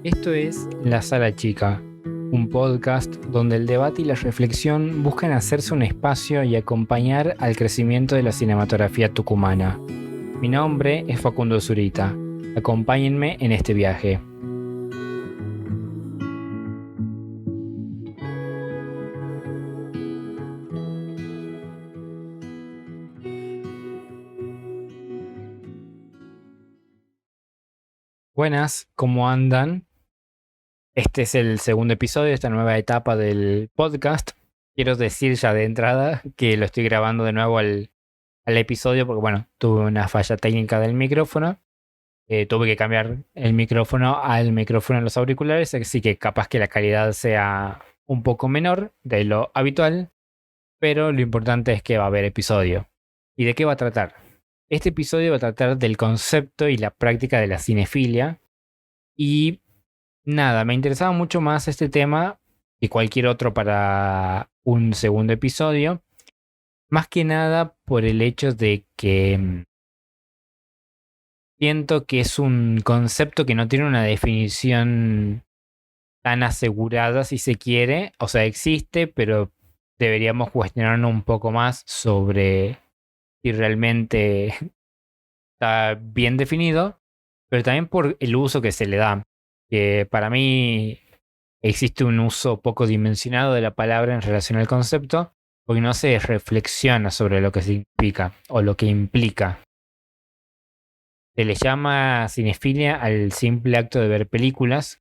Esto es La Sala Chica, un podcast donde el debate y la reflexión buscan hacerse un espacio y acompañar al crecimiento de la cinematografía tucumana. Mi nombre es Facundo Zurita. Acompáñenme en este viaje. Buenas, ¿cómo andan? Este es el segundo episodio de esta nueva etapa del podcast. Quiero decir ya de entrada que lo estoy grabando de nuevo al episodio porque, bueno, tuve una falla técnica del micrófono. Tuve que cambiar el micrófono al micrófono en los auriculares, así que capaz que la calidad sea un poco menor de lo habitual, pero lo importante es que va a haber episodio. ¿Y de qué va a tratar? Este episodio va a tratar del concepto y la práctica de la cinefilia. Y nada, me interesaba mucho más este tema que cualquier otro para un segundo episodio. Más que nada por el hecho de que siento que es un concepto que no tiene una definición tan asegurada, si se quiere. O sea, existe, pero deberíamos cuestionarnos un poco más sobre si realmente está bien definido, pero también por el uso que se le da. Que para mí existe un uso poco dimensionado de la palabra en relación al concepto, porque no se reflexiona sobre lo que significa o lo que implica. Se le llama cinefilia al simple acto de ver películas,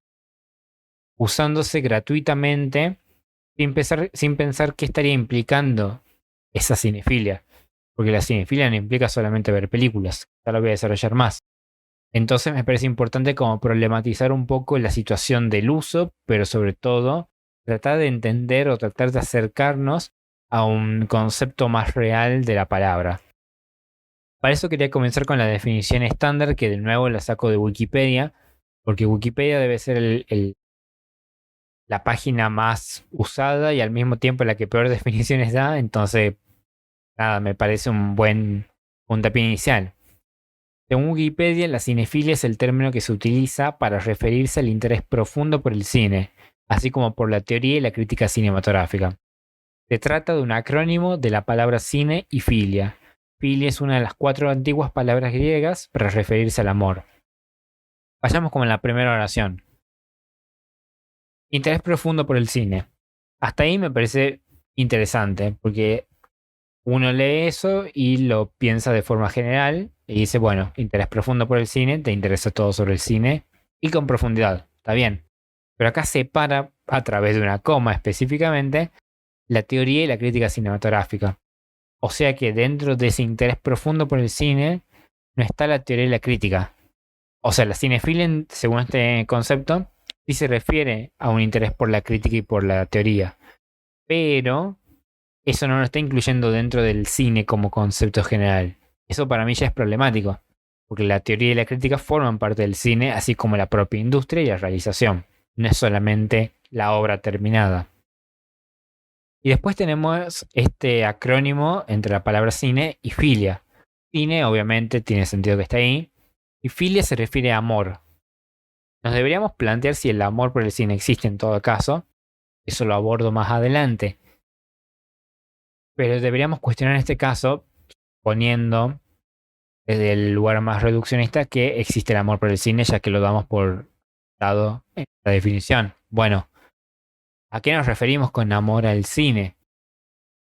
usándose gratuitamente sin pensar qué estaría implicando esa cinefilia. Porque la cinefilia no implica solamente ver películas, ya lo voy a desarrollar más. Entonces me parece importante como problematizar un poco la situación del uso, pero sobre todo tratar de entender o tratar de acercarnos a un concepto más real de la palabra. Para eso quería comenzar con la definición estándar, que de nuevo la saco de Wikipedia, porque Wikipedia debe ser la página más usada y al mismo tiempo la que peor definiciones da. Entonces, nada, me parece un buen puntapié inicial. Según Wikipedia, la cinefilia es el término que se utiliza para referirse al interés profundo por el cine, así como por la teoría y la crítica cinematográfica. Se trata de un acrónimo de la palabra cine y filia. Filia es una de las 4 antiguas palabras griegas para referirse al amor. Vayamos con la primera oración. Interés profundo por el cine. Hasta ahí me parece interesante, porque uno lee eso y lo piensa de forma general y dice, bueno, interés profundo por el cine, te interesa todo sobre el cine y con profundidad, está bien. Pero acá separa, a través de una coma específicamente, la teoría y la crítica cinematográfica. O sea que dentro de ese interés profundo por el cine no está la teoría y la crítica. O sea, la cinefilia, según este concepto, sí se refiere a un interés por la crítica y por la teoría. Pero eso no lo está incluyendo dentro del cine como concepto general. Eso para mí ya es problemático, porque la teoría y la crítica forman parte del cine, así como la propia industria y la realización. No es solamente la obra terminada. Y después tenemos este acrónimo entre la palabra cine y filia. Cine obviamente tiene sentido que está ahí, y filia se refiere a amor. Nos deberíamos plantear si el amor por el cine existe en todo caso. Eso lo abordo más adelante. Pero deberíamos cuestionar en este caso poniendo desde el lugar más reduccionista que existe el amor por el cine, ya que lo damos por dado en la definición. Bueno, ¿a qué nos referimos con amor al cine?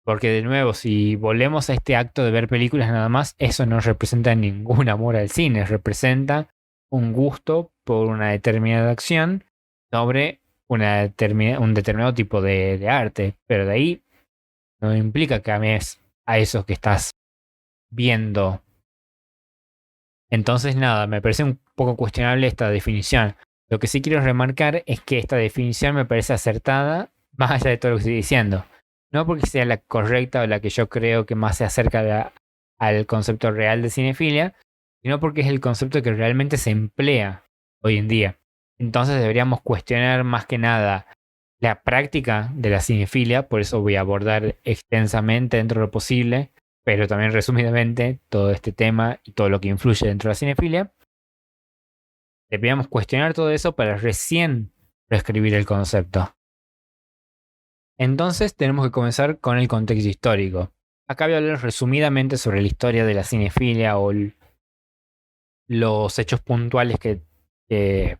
Porque de nuevo, si volvemos a este acto de ver películas nada más, eso no representa ningún amor al cine, representa un gusto por una determinada acción sobre un determinado tipo de arte. Pero de ahí no implica que ames a esos que estás viendo. Entonces, nada, me parece un poco cuestionable esta definición. Lo que sí quiero remarcar es que esta definición me parece acertada, más allá de todo lo que estoy diciendo. No porque sea la correcta o la que yo creo que más se acerca al concepto real de cinefilia, sino porque es el concepto que realmente se emplea hoy en día. Entonces deberíamos cuestionar más que nada la práctica de la cinefilia, por eso voy a abordar extensamente dentro de lo posible, pero también resumidamente todo este tema y todo lo que influye dentro de la cinefilia. Debíamos cuestionar todo eso para recién reescribir el concepto. Entonces tenemos que comenzar con el contexto histórico. Acá voy a hablar resumidamente sobre la historia de la cinefilia o los hechos puntuales que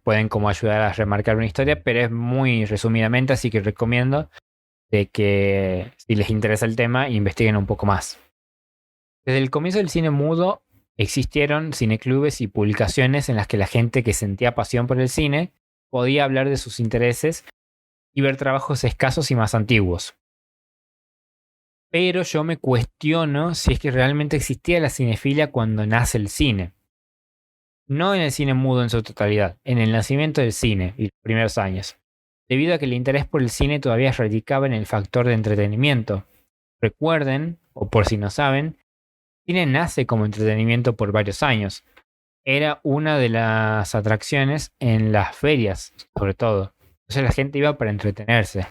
pueden como ayudar a remarcar una historia, pero es muy resumidamente, así que recomiendo de que si les interesa el tema, investiguen un poco más. Desde el comienzo del cine mudo existieron cineclubes y publicaciones en las que la gente que sentía pasión por el cine podía hablar de sus intereses y ver trabajos escasos y más antiguos. Pero yo me cuestiono si es que realmente existía la cinefilia cuando nace el cine. No en el cine mudo en su totalidad, en el nacimiento del cine y los primeros años, debido a que el interés por el cine todavía radicaba en el factor de entretenimiento. Recuerden, o por si no saben, el cine nace como entretenimiento por varios años. Era una de las atracciones en las ferias, sobre todo. Entonces la gente iba para entretenerse.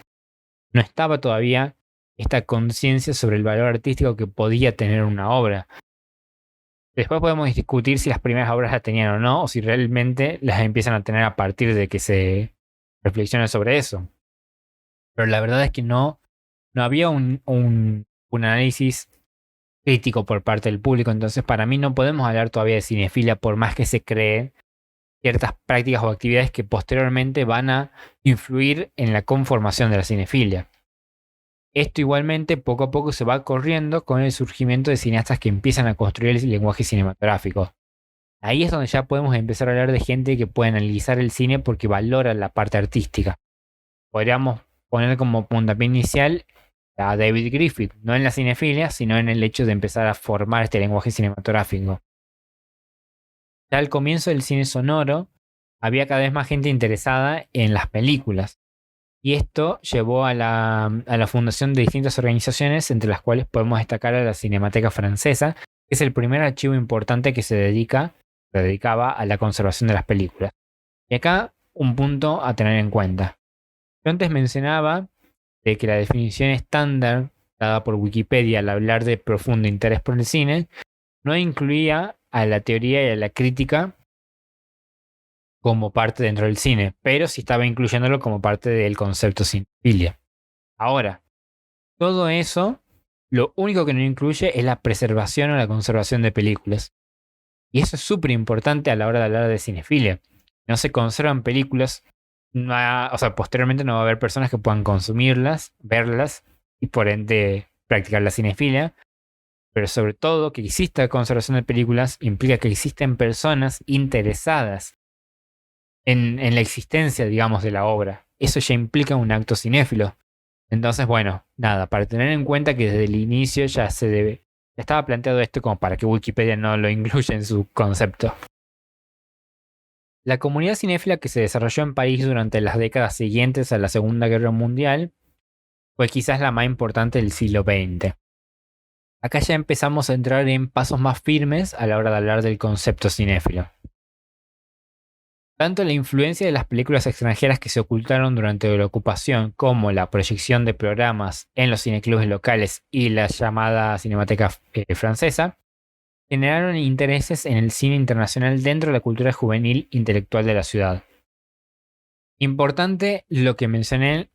No estaba todavía esta conciencia sobre el valor artístico que podía tener una obra. Después podemos discutir si las primeras obras las tenían o no, o si realmente las empiezan a tener a partir de que se reflexione sobre eso. Pero la verdad es que no había un análisis crítico por parte del público, entonces para mí no podemos hablar todavía de cinefilia por más que se creen ciertas prácticas o actividades que posteriormente van a influir en la conformación de la cinefilia. Esto igualmente poco a poco se va corriendo con el surgimiento de cineastas que empiezan a construir el lenguaje cinematográfico. Ahí es donde ya podemos empezar a hablar de gente que puede analizar el cine porque valora la parte artística. Podríamos poner como puntapié inicial a David Griffith, no en la cinefilia, sino en el hecho de empezar a formar este lenguaje cinematográfico. Ya al comienzo del cine sonoro, había cada vez más gente interesada en las películas. Y esto llevó a la fundación de distintas organizaciones, entre las cuales podemos destacar a la Cinemateca Francesa, que es el primer archivo importante que se dedicaba a la conservación de las películas. Y acá un punto a tener en cuenta. Yo antes mencionaba de que la definición estándar dada por Wikipedia al hablar de profundo interés por el cine no incluía a la teoría y a la crítica como parte dentro del cine, pero sí estaba incluyéndolo como parte del concepto cinefilia. Ahora, todo eso, lo único que no incluye es la preservación o la conservación de películas. Y eso es súper importante a la hora de hablar de cinefilia. No se conservan películas, posteriormente no va a haber personas que puedan consumirlas, verlas y por ende practicar la cinefilia. Pero sobre todo que exista conservación de películas implica que existen personas interesadas en la existencia, digamos, de la obra. Eso ya implica un acto cinéfilo. Entonces, bueno, nada, para tener en cuenta que desde el inicio ya estaba planteado esto como para que Wikipedia no lo incluya en su concepto. La comunidad cinéfila que se desarrolló en París durante las décadas siguientes a la Segunda Guerra Mundial fue quizás la más importante del siglo XX. Acá ya empezamos a entrar en pasos más firmes a la hora de hablar del concepto cinéfilo. Tanto la influencia de las películas extranjeras que se ocultaron durante la ocupación como la proyección de programas en los cineclubes locales y la llamada Cinemateca Francesa generaron intereses en el cine internacional dentro de la cultura juvenil intelectual de la ciudad. Importante lo que mencioné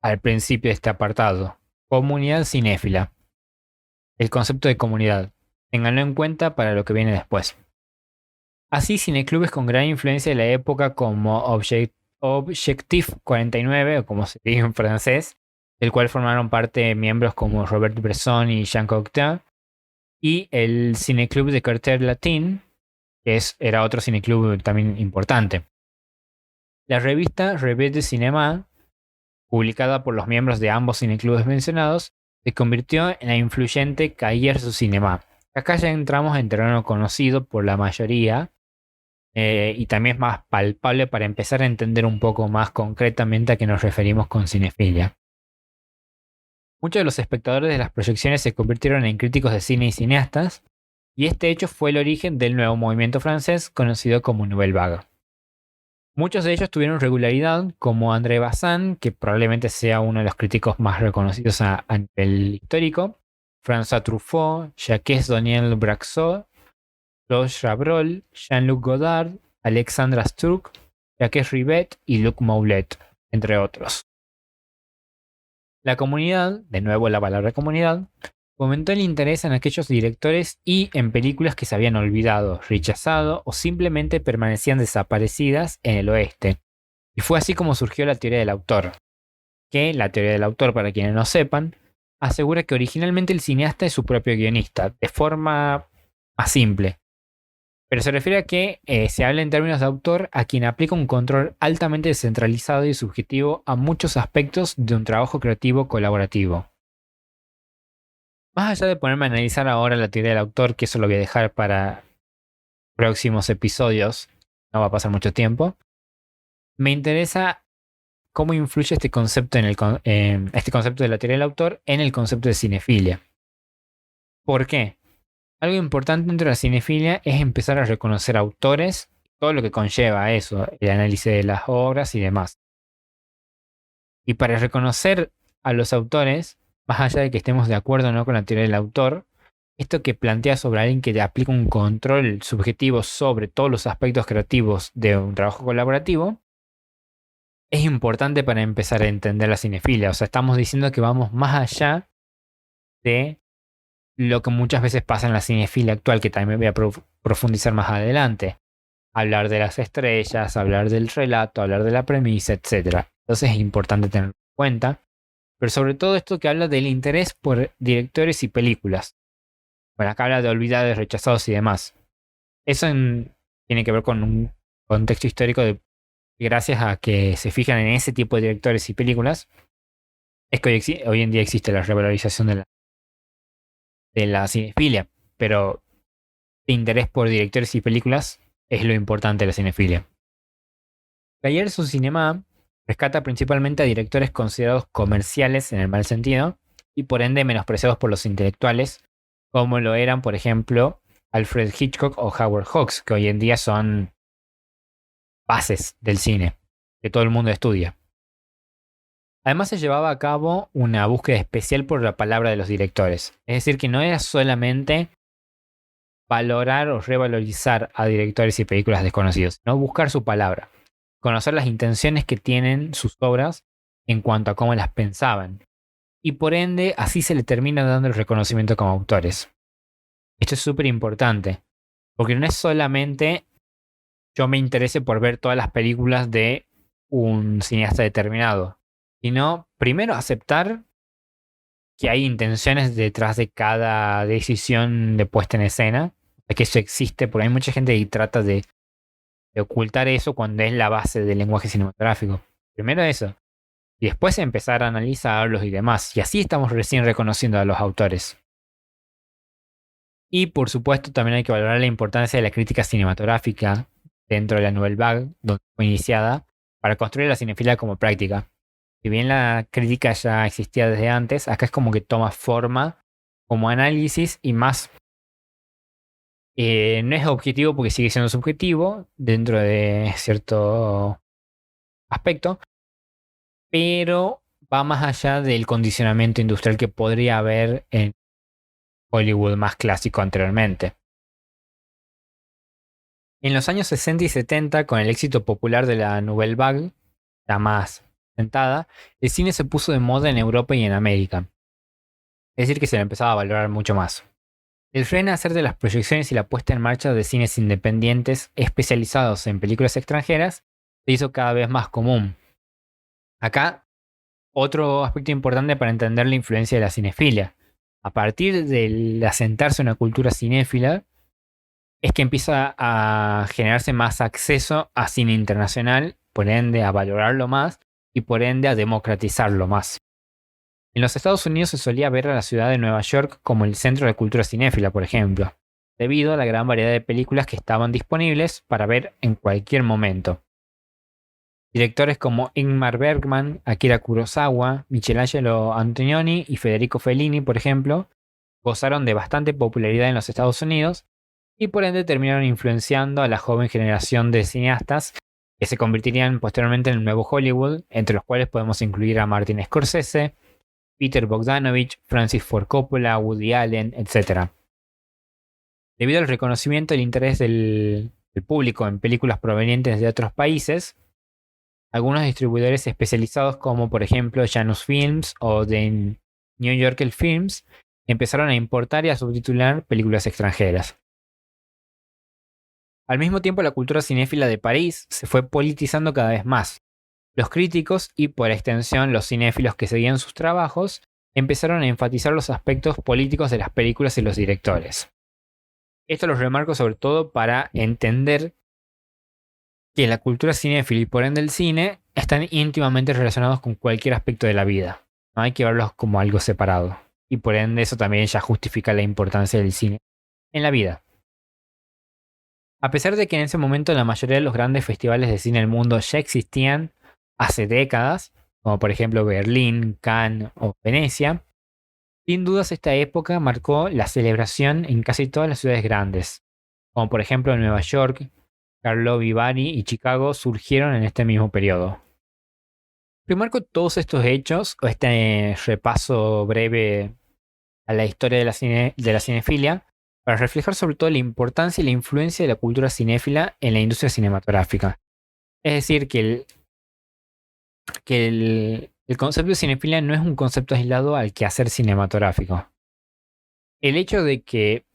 al principio de este apartado, comunidad cinéfila. El concepto de comunidad, ténganlo en cuenta para lo que viene después. Así, cineclubes con gran influencia de la época como Objectif 49, o como se dice en francés, del cual formaron parte miembros como Robert Bresson y Jean Cocteau, y el Cineclub de Quartier Latin, que era otro cineclub también importante. La revista Revue de Cinéma, publicada por los miembros de ambos cineclubes mencionados, se convirtió en la influyente Cahiers du Cinéma. Acá ya entramos en terreno conocido por la mayoría, y también es más palpable para empezar a entender un poco más concretamente a qué nos referimos con cinefilia. Muchos de los espectadores de las proyecciones se convirtieron en críticos de cine y cineastas, y este hecho fue el origen del nuevo movimiento francés conocido como Nouvelle Vague. Muchos de ellos tuvieron regularidad, como André Bazin, que probablemente sea uno de los críticos más reconocidos a nivel histórico, François Truffaut, Jacques Daniel Braxot, Claude Chabrol, Jean-Luc Godard, Alexandra Sturck, Jacques Rivette y Luc Moulet, entre otros. La comunidad, de nuevo la palabra comunidad, fomentó el interés en aquellos directores y en películas que se habían olvidado, rechazado o simplemente permanecían desaparecidas en el oeste. Y fue así como surgió la teoría del autor. Que la teoría del autor, para quienes no sepan, asegura que originalmente el cineasta es su propio guionista, de forma más simple. Pero se refiere a que se habla en términos de autor a quien aplica un control altamente descentralizado y subjetivo a muchos aspectos de un trabajo creativo colaborativo. Más allá de ponerme a analizar ahora la teoría del autor, que eso lo voy a dejar para próximos episodios, no va a pasar mucho tiempo, me interesa cómo influye este concepto este concepto de la teoría del autor en el concepto de cinefilia. ¿Por qué? Algo importante dentro de la cinefilia es empezar a reconocer autores, todo lo que conlleva eso, el análisis de las obras y demás. Y para reconocer a los autores, más allá de que estemos de acuerdo o no con la teoría del autor, esto que plantea sobre alguien que aplica un control subjetivo sobre todos los aspectos creativos de un trabajo colaborativo, es importante para empezar a entender la cinefilia. O sea, estamos diciendo que vamos más allá de lo que muchas veces pasa en la cinefilia actual, que también voy a profundizar más adelante. Hablar de las estrellas, hablar del relato, hablar de la premisa, etc. Entonces es importante tenerlo en cuenta. Pero sobre todo esto que habla del interés por directores y películas. Bueno, acá habla de olvidados, rechazados y demás. Eso tiene que ver con un contexto histórico de gracias a que se fijan en ese tipo de directores y películas, es que hoy en día existe la revalorización de la cinefilia. Pero el interés por directores y películas es lo importante de la cinefilia. Gallier-Su Cinema rescata principalmente a directores considerados comerciales en el mal sentido y por ende menospreciados por los intelectuales, como lo eran, por ejemplo, Alfred Hitchcock o Howard Hawks, que hoy en día son bases del cine, que todo el mundo estudia. Además se llevaba a cabo una búsqueda especial por la palabra de los directores. Es decir, que no era solamente valorar o revalorizar a directores y películas desconocidos, sino buscar su palabra. Conocer las intenciones que tienen sus obras en cuanto a cómo las pensaban. Y por ende, así se le termina dando el reconocimiento como autores. Esto es súper importante, porque no es solamente yo me interese por ver todas las películas de un cineasta determinado, sino primero aceptar que hay intenciones detrás de cada decisión de puesta en escena, que eso existe, porque hay mucha gente que trata de ocultar eso cuando es la base del lenguaje cinematográfico. Primero eso, y después empezar a analizarlos y demás, y así estamos recién reconociendo a los autores. Y por supuesto también hay que valorar la importancia de la crítica cinematográfica dentro de la Nouvelle Vague, donde fue iniciada, para construir la cinefilia como práctica. Si bien la crítica ya existía desde antes, acá es como que toma forma como análisis y más. No es objetivo porque sigue siendo subjetivo dentro de cierto aspecto, pero va más allá del condicionamiento industrial que podría haber en Hollywood más clásico anteriormente. En los años 60 y 70, con el éxito popular de la Nouvelle Vague, la más sentada, el cine se puso de moda en Europa y en América. Es decir, que se le empezaba a valorar mucho más. El renacer de las proyecciones y la puesta en marcha de cines independientes especializados en películas extranjeras se hizo cada vez más común. Acá, otro aspecto importante para entender la influencia de la cinefilia. A partir de asentarse una cultura cinéfila, es que empieza a generarse más acceso a cine internacional, por ende a valorarlo más y por ende a democratizarlo más. En los Estados Unidos se solía ver a la ciudad de Nueva York como el centro de cultura cinéfila, por ejemplo, debido a la gran variedad de películas que estaban disponibles para ver en cualquier momento. Directores como Ingmar Bergman, Akira Kurosawa, Michelangelo Antonioni y Federico Fellini, por ejemplo, gozaron de bastante popularidad en los Estados Unidos y por ende terminaron influenciando a la joven generación de cineastas que se convertirían posteriormente en el nuevo Hollywood, entre los cuales podemos incluir a Martin Scorsese, Peter Bogdanovich, Francis Ford Coppola, Woody Allen, etc. Debido al reconocimiento y el interés de el público en películas provenientes de otros países, algunos distribuidores especializados como por ejemplo Janus Films o The New Yorker Films empezaron a importar y a subtitular películas extranjeras. Al mismo tiempo, la cultura cinéfila de París se fue politizando cada vez más. Los críticos y por extensión los cinéfilos que seguían sus trabajos empezaron a enfatizar los aspectos políticos de las películas y los directores. Esto los remarco sobre todo para entender que la cultura cinéfila y por ende el cine están íntimamente relacionados con cualquier aspecto de la vida. No hay que verlos como algo separado. Y por ende eso también ya justifica la importancia del cine en la vida. A pesar de que en ese momento la mayoría de los grandes festivales de cine del mundo ya existían hace décadas, como por ejemplo Berlín, Cannes o Venecia, sin dudas esta época marcó la celebración en casi todas las ciudades grandes, como por ejemplo en Nueva York, Karlovy Vary y Chicago surgieron en este mismo periodo. Remarco todos estos hechos, o este repaso breve a la historia de la cinefilia, para reflejar sobre todo la importancia y la influencia de la cultura cinéfila en la industria cinematográfica. Es decir, el concepto de cinefilia no es un concepto aislado al quehacer cinematográfico. El hecho de que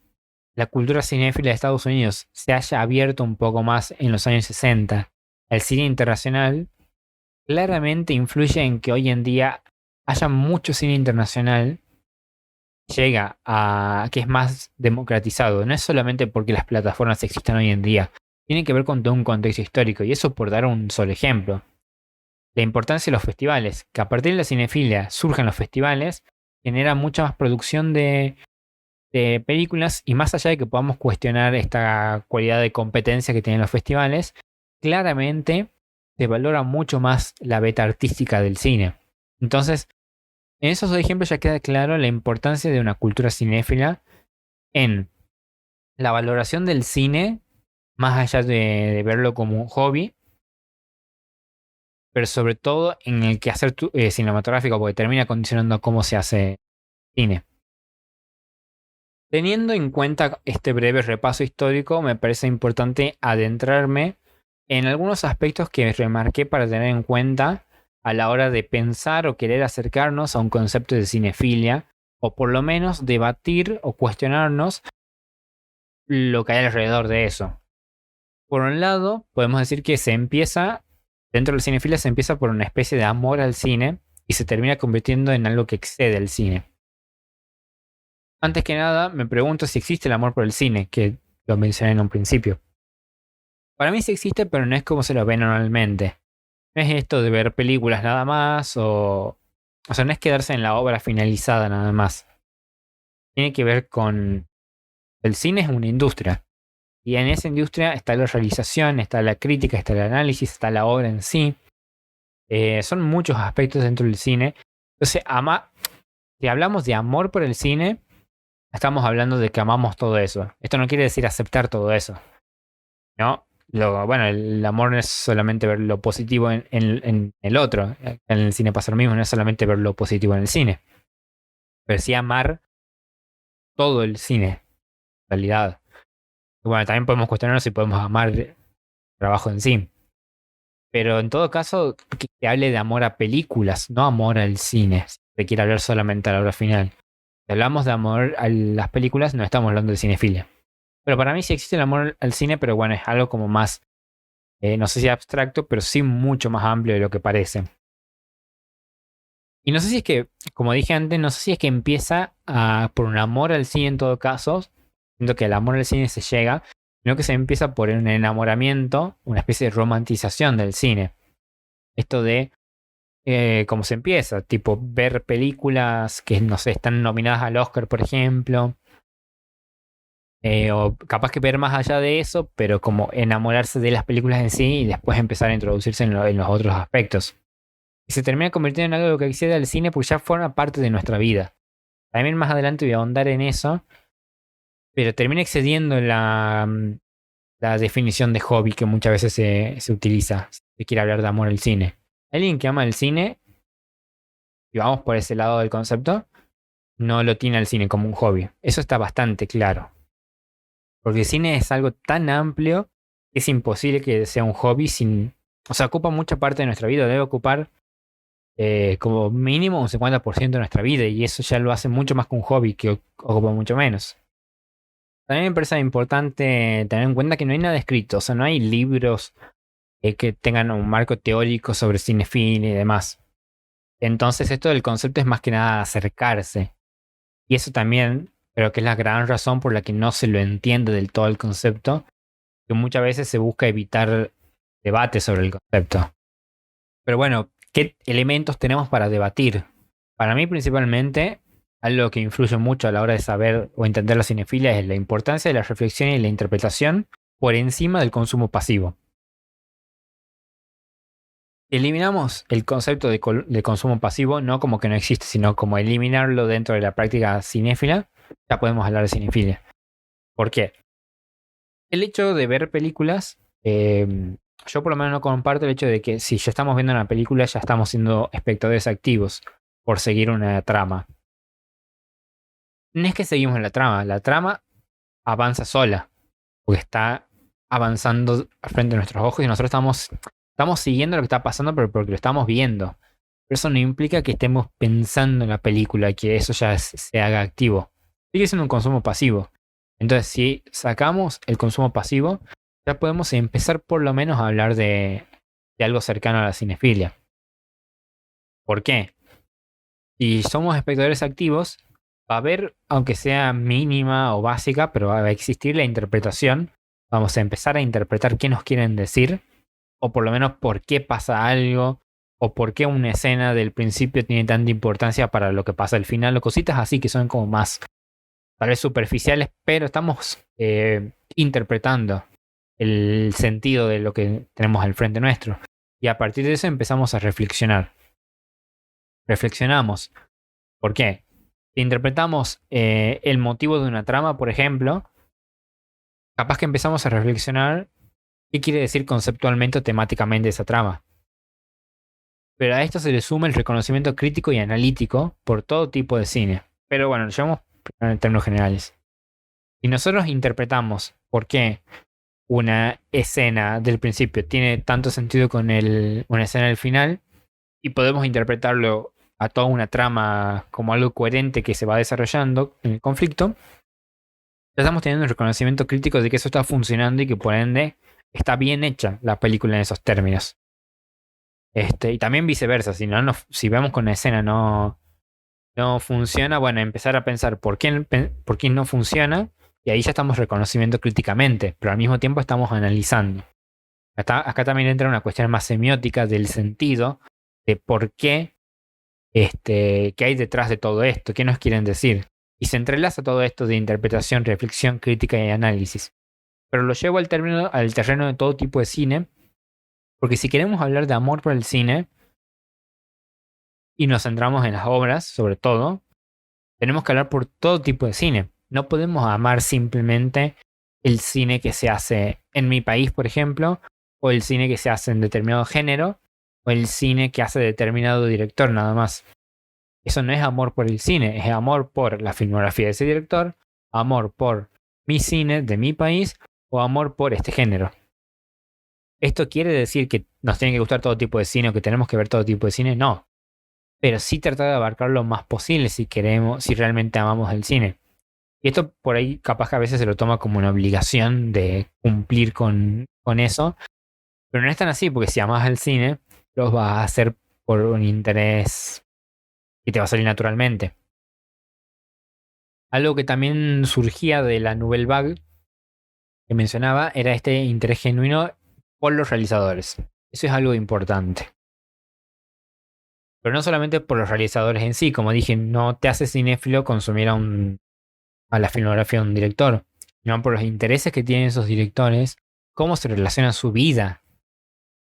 la cultura cinéfila de Estados Unidos se haya abierto un poco más en los años 60 al cine internacional, claramente influye en que hoy en día haya mucho cine internacional, llega a que es más democratizado. No es solamente porque las plataformas existan hoy en día, tiene que ver con todo un contexto histórico, y eso por dar un solo ejemplo. La importancia de los festivales, que a partir de la cinefilia surjan los festivales, genera mucha más producción de películas, y más allá de que podamos cuestionar esta cualidad de competencia que tienen los festivales, claramente se valora mucho más la beta artística del cine. Entonces, en esos dos ejemplos ya queda claro la importancia de una cultura cinéfila en la valoración del cine, más allá de verlo como un hobby, pero sobre todo en el quehacer cinematográfico, porque termina condicionando cómo se hace cine. Teniendo en cuenta este breve repaso histórico, me parece importante adentrarme en algunos aspectos que remarqué para tener en cuenta a la hora de pensar o querer acercarnos a un concepto de cinefilia, o por lo menos debatir o cuestionarnos lo que hay alrededor de eso. Por un lado, podemos decir que dentro del cinefilia se empieza por una especie de amor al cine y se termina convirtiendo en algo que excede el cine. Antes que nada, me pregunto si existe el amor por el cine, que lo mencioné en un principio. Para mí sí existe, pero no es como se lo ve normalmente. No es esto de ver películas nada más, o sea, no es quedarse en la obra finalizada nada más. Tiene que ver con... El cine es una industria. Y en esa industria está la realización, está la crítica, está el análisis, está la obra en sí. Son muchos aspectos dentro del cine. Entonces, si hablamos de amor por el cine, estamos hablando de que amamos todo eso. Esto no quiere decir aceptar todo eso, ¿no? Bueno, el amor no es solamente ver lo positivo en el otro. En el cine pasa lo mismo, no es solamente ver lo positivo en el cine. Pero sí amar todo el cine, en realidad. Y bueno, también podemos cuestionarnos si podemos amar el trabajo en sí. Pero en todo caso, que hable de amor a películas, no amor al cine. Si se quiere hablar solamente a la obra final. Si hablamos de amor a las películas, no estamos hablando de cinefilia. Pero para mí sí existe el amor al cine, pero bueno, es algo como más, no sé si abstracto, pero sí mucho más amplio de lo que parece. Y no sé si es que, como dije antes, no sé si es que empieza por un amor al cine en todo caso. Siento que el amor al cine se llega, sino que se empieza por un enamoramiento, una especie de romantización del cine. Esto de cómo se empieza, tipo ver películas que, no sé, están nominadas al Oscar, por ejemplo. O capaz que ver más allá de eso, pero como enamorarse de las películas en sí y después empezar a introducirse en los otros aspectos. Y se termina convirtiendo en algo que excede al cine porque ya forma parte de nuestra vida. También más adelante voy a ahondar en eso, pero termina excediendo la definición de hobby que muchas veces se utiliza si se quiere hablar de amor al cine. Alguien que ama el cine, y vamos por ese lado del concepto, no lo tiene al cine como un hobby. Eso está bastante claro. Porque el cine es algo tan amplio es imposible que sea un hobby sin... O sea, ocupa mucha parte de nuestra vida, debe ocupar como mínimo un 50% de nuestra vida y eso ya lo hace mucho más que un hobby que ocupa mucho menos. También me parece importante tener en cuenta que no hay nada escrito, o sea, no hay libros que tengan un marco teórico sobre cinefilia y demás. Entonces esto del concepto es más que nada acercarse. Y eso también creo que es la gran razón por la que no se lo entiende del todo el concepto, que muchas veces se busca evitar debate sobre el concepto. Pero bueno, ¿qué elementos tenemos para debatir? Para mí principalmente, algo que influye mucho a la hora de saber o entender la cinefilia es la importancia de la reflexión y la interpretación por encima del consumo pasivo. Eliminamos el concepto de consumo pasivo, no como que no existe, sino como eliminarlo dentro de la práctica cinéfila, ya podemos hablar de cinefilia. ¿Por qué? El hecho de ver películas, yo por lo menos no comparto el hecho de que si ya estamos viendo una película ya estamos siendo espectadores activos por seguir una trama. No es que seguimos la trama avanza sola, porque está avanzando frente a nuestros ojos y nosotros estamos siguiendo lo que está pasando, pero porque lo estamos viendo. Pero eso no implica que estemos pensando en la película, que eso ya se haga activo. Sigue siendo un consumo pasivo. Entonces, si sacamos el consumo pasivo, ya podemos empezar por lo menos a hablar de algo cercano a la cinefilia. ¿Por qué? Si somos espectadores activos, va a haber, aunque sea mínima o básica, pero va a existir la interpretación. Vamos a empezar a interpretar qué nos quieren decir, o por lo menos por qué pasa algo, o por qué una escena del principio tiene tanta importancia para lo que pasa al final, o cositas así que son como más, tal vez superficiales, pero estamos interpretando el sentido de lo que tenemos al frente nuestro. Y a partir de eso empezamos a reflexionar. Reflexionamos. ¿Por qué? Si interpretamos el motivo de una trama, por ejemplo, capaz que empezamos a reflexionar qué quiere decir conceptualmente o temáticamente esa trama. Pero a esto se le suma el reconocimiento crítico y analítico por todo tipo de cine. Pero bueno, lo llevamos en términos generales. Si nosotros interpretamos por qué una escena del principio tiene tanto sentido con una escena del final, y podemos interpretarlo a toda una trama como algo coherente que se va desarrollando en el conflicto, ya estamos teniendo un reconocimiento crítico de que eso está funcionando y que por ende está bien hecha la película en esos términos. Y también viceversa, si vemos que una escena no funciona, bueno, empezar a pensar por qué no funciona, y ahí ya estamos reconociendo críticamente, pero al mismo tiempo estamos analizando. Acá también entra una cuestión más semiótica del sentido, de por qué, qué hay detrás de todo esto, qué nos quieren decir. Y se entrelaza todo esto de interpretación, reflexión, crítica y análisis. Pero lo llevo al terreno de todo tipo de cine, porque si queremos hablar de amor por el cine, y nos centramos en las obras, sobre todo, tenemos que hablar por todo tipo de cine. No podemos amar simplemente el cine que se hace en mi país, por ejemplo, o el cine que se hace en determinado género, o el cine que hace determinado director nada más. Eso no es amor por el cine, es amor por la filmografía de ese director, amor por mi cine de mi país o amor por este género. ¿Esto quiere decir que nos tiene que gustar todo tipo de cine o que tenemos que ver todo tipo de cine? No. Pero sí tratar de abarcar lo más posible si queremos, si realmente amamos el cine. Y esto por ahí capaz que a veces se lo toma como una obligación de cumplir con eso. Pero no es tan así, porque si amas el cine, lo vas a hacer por un interés y te va a salir naturalmente. Algo que también surgía de la Nouvelle Vague que mencionaba era este interés genuino por los realizadores. Eso es algo importante. Pero no solamente por los realizadores en sí, como dije, no te hace cinéfilo consumir a la filmografía de un director, sino por los intereses que tienen esos directores, cómo se relaciona su vida,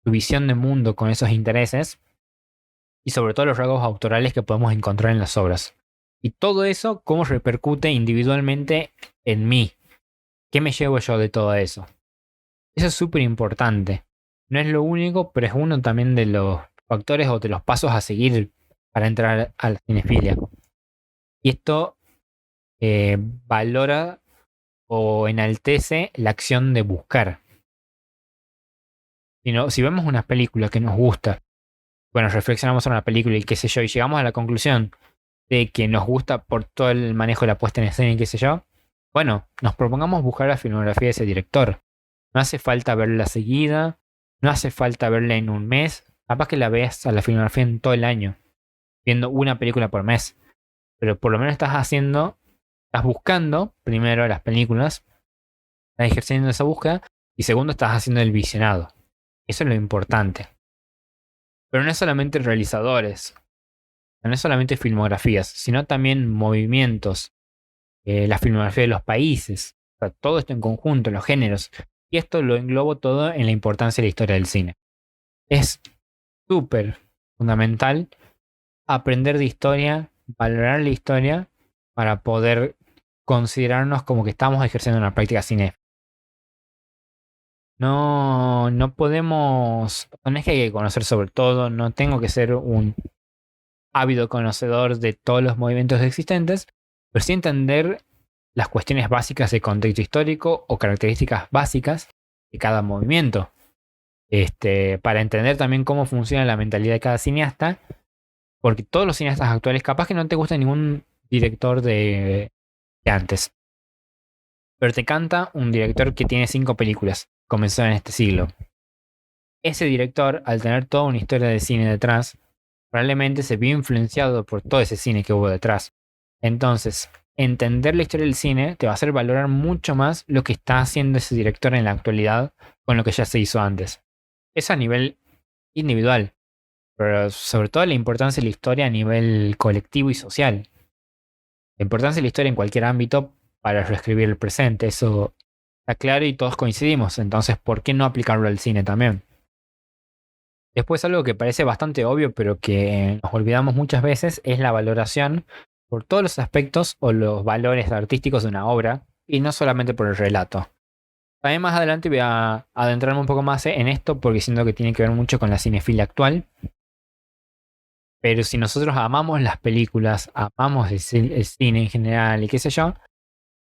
su visión de mundo con esos intereses, y sobre todo los rasgos autorales que podemos encontrar en las obras. Y todo eso, cómo repercute individualmente en mí. ¿Qué me llevo yo de todo eso? Eso es súper importante. No es lo único, pero es uno también de los factores o de los pasos a seguir para entrar a la cinefilia. Y esto valora o enaltece la acción de buscar. Si vemos una película que nos gusta, bueno, reflexionamos sobre una película y qué sé yo, y llegamos a la conclusión de que nos gusta por todo el manejo de la puesta en escena y qué sé yo, bueno, nos propongamos buscar la filmografía de ese director. No hace falta verla seguida, no hace falta verla en un mes, capaz que la veas a la filmografía en todo el año, viendo una película por mes, pero por lo menos estás buscando primero las películas, estás ejerciendo esa búsqueda y segundo estás haciendo el visionado. Eso es lo importante. Pero no es solamente realizadores, no es solamente filmografías, sino también movimientos, la filmografía de los países, o sea, todo esto en conjunto, los géneros. Y esto lo englobo todo en la importancia de la historia del cine. Es súper fundamental aprender de historia, valorar la historia para poder considerarnos como que estamos ejerciendo una práctica cinéfila. No podemos, no es que hay que conocer sobre todo, no tengo que ser un ávido conocedor de todos los movimientos existentes, pero sí entender las cuestiones básicas de contexto histórico o características básicas de cada movimiento. Para entender también cómo funciona la mentalidad de cada cineasta, porque todos los cineastas actuales, capaz que no te gusta ningún director de antes, pero te canta un director que tiene 5 películas, comenzó en este siglo. Ese director, al tener toda una historia de cine detrás, probablemente se vio influenciado por todo ese cine que hubo detrás. Entonces, entender la historia del cine te va a hacer valorar mucho más lo que está haciendo ese director en la actualidad con lo que ya se hizo antes. Eso a nivel individual, pero sobre todo la importancia de la historia a nivel colectivo y social. La importancia de la historia en cualquier ámbito para reescribir el presente, eso está claro y todos coincidimos, entonces ¿por qué no aplicarlo al cine también? Después algo que parece bastante obvio pero que nos olvidamos muchas veces es la valoración por todos los aspectos o los valores artísticos de una obra y no solamente por el relato. También más adelante voy a adentrarme un poco más en esto porque siento que tiene que ver mucho con la cinefilia actual. Pero si nosotros amamos las películas, amamos el cine en general y qué sé yo,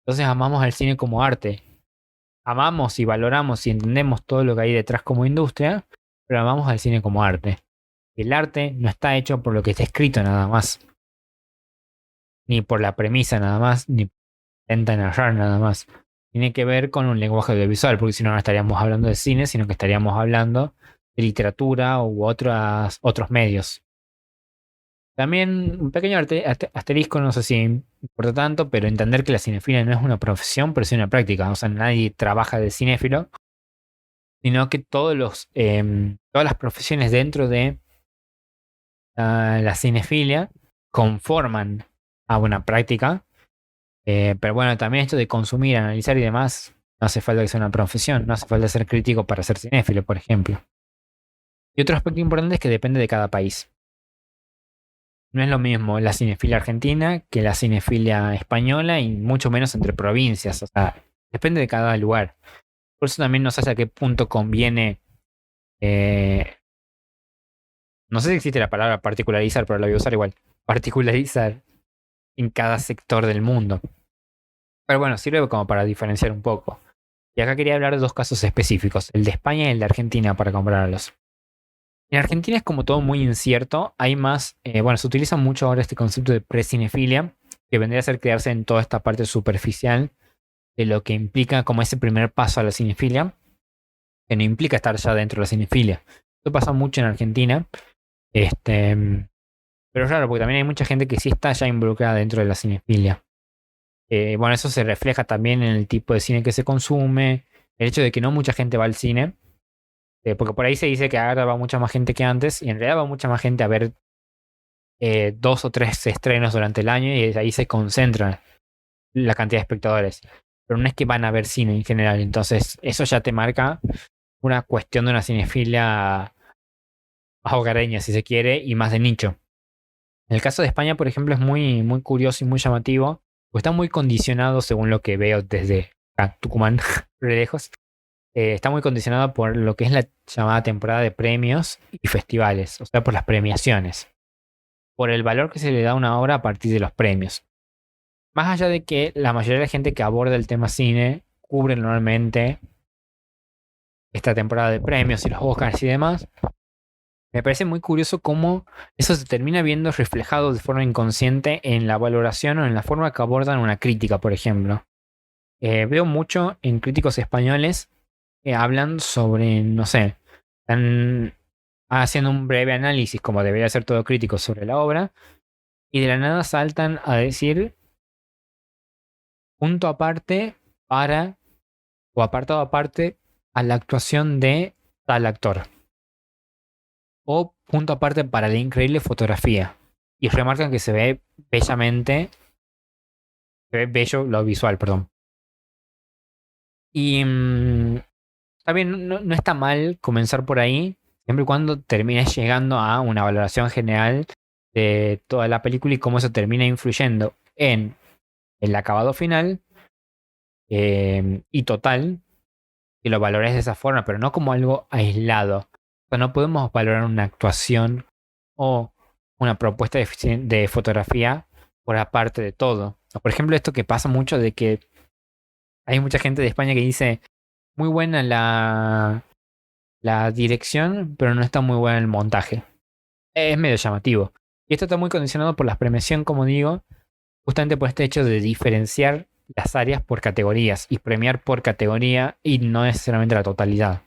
entonces amamos el cine como arte. Amamos y valoramos y entendemos todo lo que hay detrás como industria, pero amamos al cine como arte. El arte no está hecho por lo que está escrito nada más, ni por la premisa nada más, ni intenta narrar nada más. Tiene que ver con un lenguaje audiovisual, porque si no, no estaríamos hablando de cine, sino que estaríamos hablando de literatura u otros medios. También un pequeño asterisco, no sé si importa tanto, pero entender que la cinefilia no es una profesión, pero sí una práctica. O sea, nadie trabaja de cinéfilo, sino que todas las profesiones dentro de la cinefilia conforman a una práctica. Pero bueno, también esto de consumir, analizar y demás, no hace falta que sea una profesión, no hace falta ser crítico para ser cinéfilo, por ejemplo. Y otro aspecto importante es que depende de cada país. No es lo mismo la cinefilia argentina que la cinefilia española y mucho menos entre provincias. O sea, depende de cada lugar. Por eso también no sé hasta qué punto conviene. No sé si existe la palabra particularizar, pero la voy a usar igual. Particularizar en cada sector del mundo. Pero bueno, sirve como para diferenciar un poco. Y acá quería hablar de 2 casos específicos, el de España y el de Argentina, para compararlos. En Argentina es como todo muy incierto. Hay más, se utiliza mucho ahora este concepto de precinefilia, que vendría a ser quedarse en toda esta parte superficial de lo que implica como ese primer paso a la cinefilia, que no implica estar ya dentro de la cinefilia. Esto pasa mucho en Argentina. Pero es raro, porque también hay mucha gente que sí está ya involucrada dentro de la cinefilia. Eso se refleja también en el tipo de cine que se consume, el hecho de que no mucha gente va al cine. Porque por ahí se dice que ahora va mucha más gente que antes, y en realidad va mucha más gente a ver 2 o 3 estrenos durante el año, y ahí se concentra la cantidad de espectadores. Pero no es que van a ver cine en general, entonces eso ya te marca una cuestión de una cinefilia más hogareña, si se quiere, y más de nicho. En el caso de España, por ejemplo, es muy, muy curioso y muy llamativo, porque está muy condicionado, según lo que veo desde Tucumán, de lejos. Está muy condicionado por lo que es la llamada temporada de premios y festivales, o sea, por las premiaciones, por el valor que se le da a una obra a partir de los premios. Más allá de que la mayoría de la gente que aborda el tema cine cubre normalmente esta temporada de premios y los Oscars y demás, me parece muy curioso cómo eso se termina viendo reflejado de forma inconsciente en la valoración o en la forma que abordan una crítica, por ejemplo. Veo mucho en críticos españoles que hablan sobre, no sé, están haciendo un breve análisis, como debería hacer todo crítico, sobre la obra, y de la nada saltan a decir punto aparte para, o apartado aparte, a la actuación de tal actor. O punto aparte para la increíble fotografía. Y remarcan que se ve bellamente, se ve bello lo visual, perdón. Y está bien, no está mal comenzar por ahí, siempre y cuando termines llegando a una valoración general de toda la película y cómo eso termina influyendo en el acabado final y total, y lo valores de esa forma, pero no como algo aislado. O sea, no podemos valorar una actuación o una propuesta de fotografía por aparte de todo. Por ejemplo, esto que pasa mucho de que hay mucha gente de España que dice muy buena la dirección, pero no está muy buena el montaje. Es medio llamativo. Y esto está muy condicionado por la premiación, como digo, justamente por este hecho de diferenciar las áreas por categorías y premiar por categoría y no necesariamente la totalidad.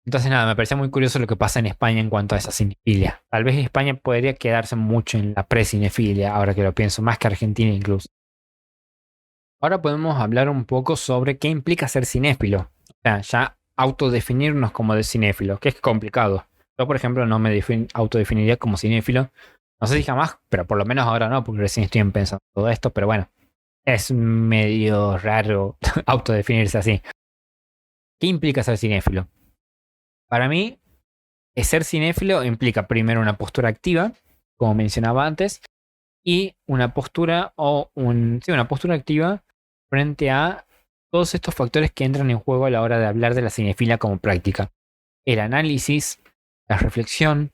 Entonces nada, me parece muy curioso lo que pasa en España en cuanto a esa cinefilia. Tal vez España podría quedarse mucho en la pre-cinefilia, ahora que lo pienso, más que Argentina incluso. Ahora podemos hablar un poco sobre qué implica ser cinéfilo. O sea, ya autodefinirnos como de cinéfilo, que es complicado. Yo, por ejemplo, no me autodefiniría como cinéfilo. No sé si jamás, pero por lo menos ahora no, porque recién estoy pensando todo esto, pero bueno, es medio raro autodefinirse así. ¿Qué implica ser cinéfilo? Para mí, ser cinéfilo implica primero una postura activa, como mencionaba antes, y una postura una postura activa frente a todos estos factores que entran en juego a la hora de hablar de la cinefilia como práctica. El análisis, la reflexión,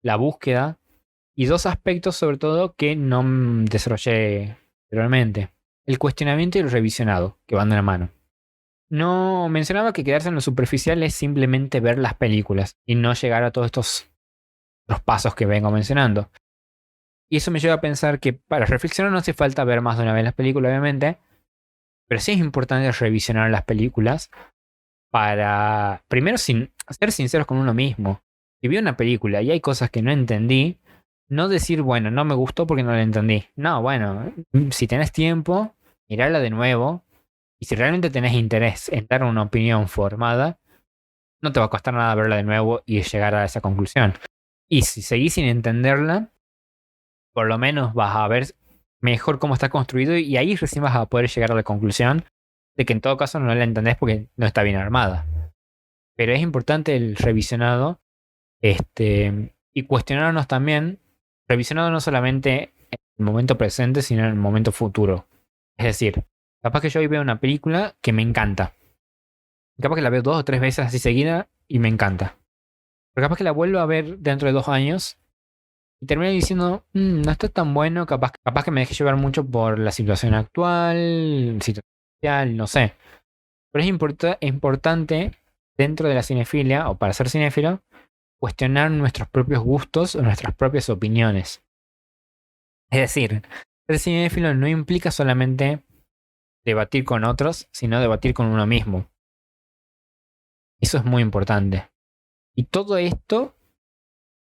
la búsqueda y dos aspectos sobre todo que no desarrollé anteriormente. El cuestionamiento y el revisionado, que van de la mano. No mencionaba que quedarse en lo superficial es simplemente ver las películas y no llegar a todos estos los pasos que vengo mencionando. Y eso me lleva a pensar que para reflexionar no hace falta ver más de una vez las películas, obviamente, pero sí es importante revisionar las películas para, primero, ser sinceros con uno mismo. Si vi una película y hay cosas que no entendí, no decir, bueno, no me gustó porque no la entendí. No, bueno, si tenés tiempo, mirarla de nuevo. Y si realmente tenés interés en dar una opinión formada, no te va a costar nada verla de nuevo y llegar a esa conclusión. Y si seguís sin entenderla, por lo menos vas a ver mejor cómo está construido y ahí recién vas a poder llegar a la conclusión de que en todo caso no la entendés porque no está bien armada. Pero es importante el revisionado y cuestionarnos también, revisionado no solamente en el momento presente, sino en el momento futuro. Es decir, capaz que yo hoy veo una película que me encanta. Capaz que la veo 2 o 3 veces así seguida y me encanta. Pero capaz que la vuelvo a ver dentro de 2 años y termino diciendo, no está tan bueno, capaz que me deje llevar mucho por la situación actual, situación social, no sé. Pero es importante dentro de la cinefilia, o para ser cinéfilo, cuestionar nuestros propios gustos o nuestras propias opiniones. Es decir, ser cinéfilo no implica solamente debatir con otros, sino debatir con uno mismo. Eso es muy importante. Y todo esto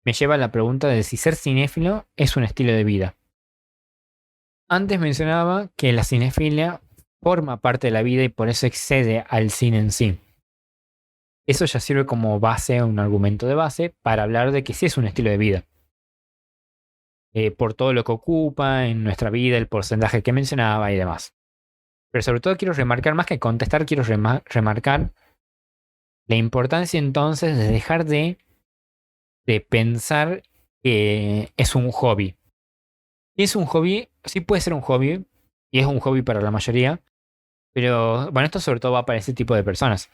me lleva a la pregunta de si ser cinéfilo es un estilo de vida. Antes mencionaba que la cinefilia forma parte de la vida y por eso excede al cine en sí. Eso ya sirve como base, un argumento de base, para hablar de que sí es un estilo de vida. Por todo lo que ocupa en nuestra vida, el porcentaje que mencionaba y demás. Pero sobre todo quiero remarcar, más que contestar, quiero remarcar la importancia entonces de dejar de pensar que es un hobby. Y es un hobby, sí puede ser un hobby, y es un hobby para la mayoría, pero bueno, esto sobre todo va para ese tipo de personas.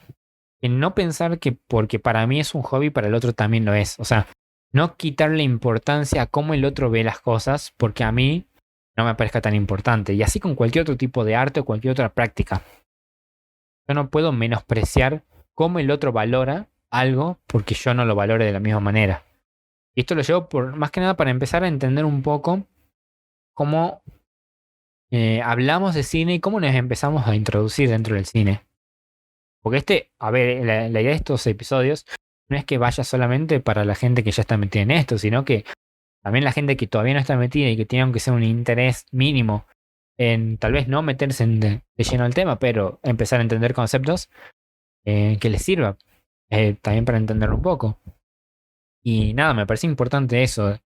En no pensar que porque para mí es un hobby, para el otro también lo es. O sea, no quitarle importancia a cómo el otro ve las cosas, porque a mí no me parezca tan importante. Y así con cualquier otro tipo de arte o cualquier otra práctica. Yo no puedo menospreciar cómo el otro valora algo porque yo no lo valore de la misma manera. Y esto lo llevo más que nada para empezar a entender un poco cómo hablamos de cine y cómo nos empezamos a introducir dentro del cine. Porque a ver, la idea de estos episodios no es que vaya solamente para la gente que ya está metida en esto, sino que también la gente que todavía no está metida y que tiene aunque sea un interés mínimo en tal vez no meterse de lleno al tema, pero empezar a entender conceptos que les sirva también para entenderlo un poco. Y nada, me parece importante eso,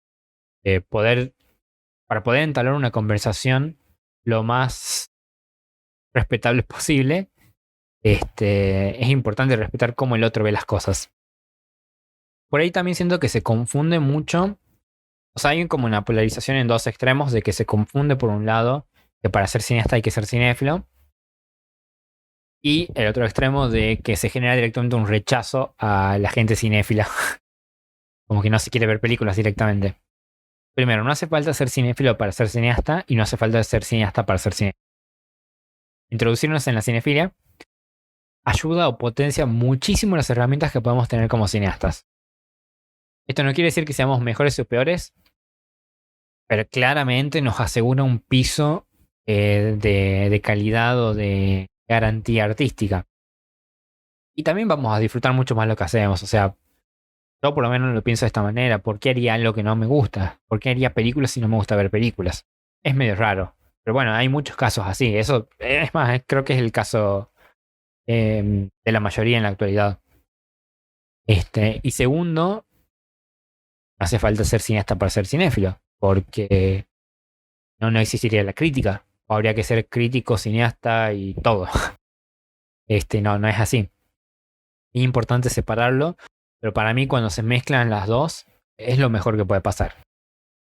para poder entablar una conversación lo más respetable posible. Es importante respetar cómo el otro ve las cosas. Por ahí también siento que se confunde mucho. O sea, hay como una polarización en dos extremos de que se confunde por un lado que para ser cineasta hay que ser cinéfilo. Y el otro extremo de que se genera directamente un rechazo a la gente cinéfila. Como que no se quiere ver películas directamente. Primero, no hace falta ser cinéfilo para ser cineasta y no hace falta ser cineasta para ser cinéfilo. Introducirnos en la cinefilia ayuda o potencia muchísimo las herramientas que podemos tener como cineastas. Esto no quiere decir que seamos mejores o peores, pero claramente nos asegura un piso de calidad o de garantía artística. Y también vamos a disfrutar mucho más lo que hacemos. O sea, yo por lo menos lo pienso de esta manera. ¿Por qué haría algo que no me gusta? ¿Por qué haría películas si no me gusta ver películas? Es medio raro. Pero bueno, hay muchos casos así. Eso, es más, creo que es el caso de la mayoría en la actualidad. Y segundo, no hace falta ser cineasta para ser cinéfilo, porque no existiría la crítica. Habría que ser crítico, cineasta y todo. No es así. Es importante separarlo, pero para mí cuando se mezclan las dos, es lo mejor que puede pasar.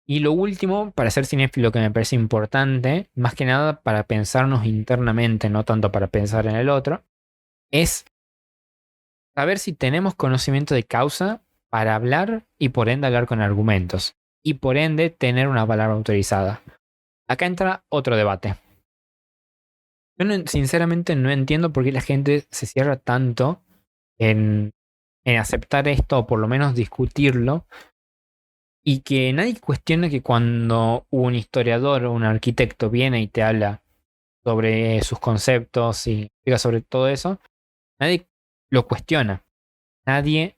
Y lo último, para ser cinéfilo que me parece importante, más que nada para pensarnos internamente, no tanto para pensar en el otro, es saber si tenemos conocimiento de causa para hablar y por ende hablar con argumentos. Y por ende tener una palabra autorizada. Acá entra otro debate. Yo sinceramente no entiendo por qué la gente se cierra tanto en aceptar esto o por lo menos discutirlo. Y que nadie cuestiona que cuando un historiador o un arquitecto viene y te habla sobre sus conceptos y explica sobre todo eso, nadie lo cuestiona. Nadie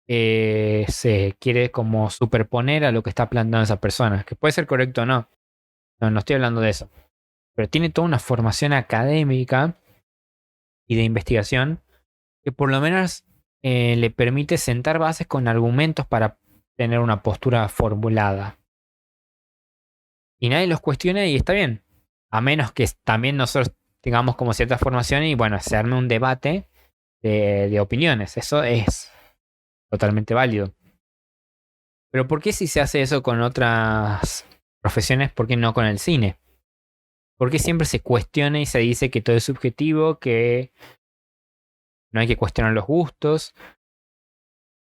se quiere como superponer a lo que está planteando esa persona, que puede ser correcto o no. No estoy hablando de eso. Pero tiene toda una formación académica y de investigación que por lo menos le permite sentar bases con argumentos para tener una postura formulada. Y nadie los cuestiona y está bien. A menos que también nosotros tengamos como cierta formación y bueno, se arme un debate de opiniones. Eso es totalmente válido. Pero ¿por qué si se hace eso con otras profesiones, por qué no con el cine? ¿Por qué siempre se cuestiona y se dice que todo es subjetivo, que no hay que cuestionar los gustos?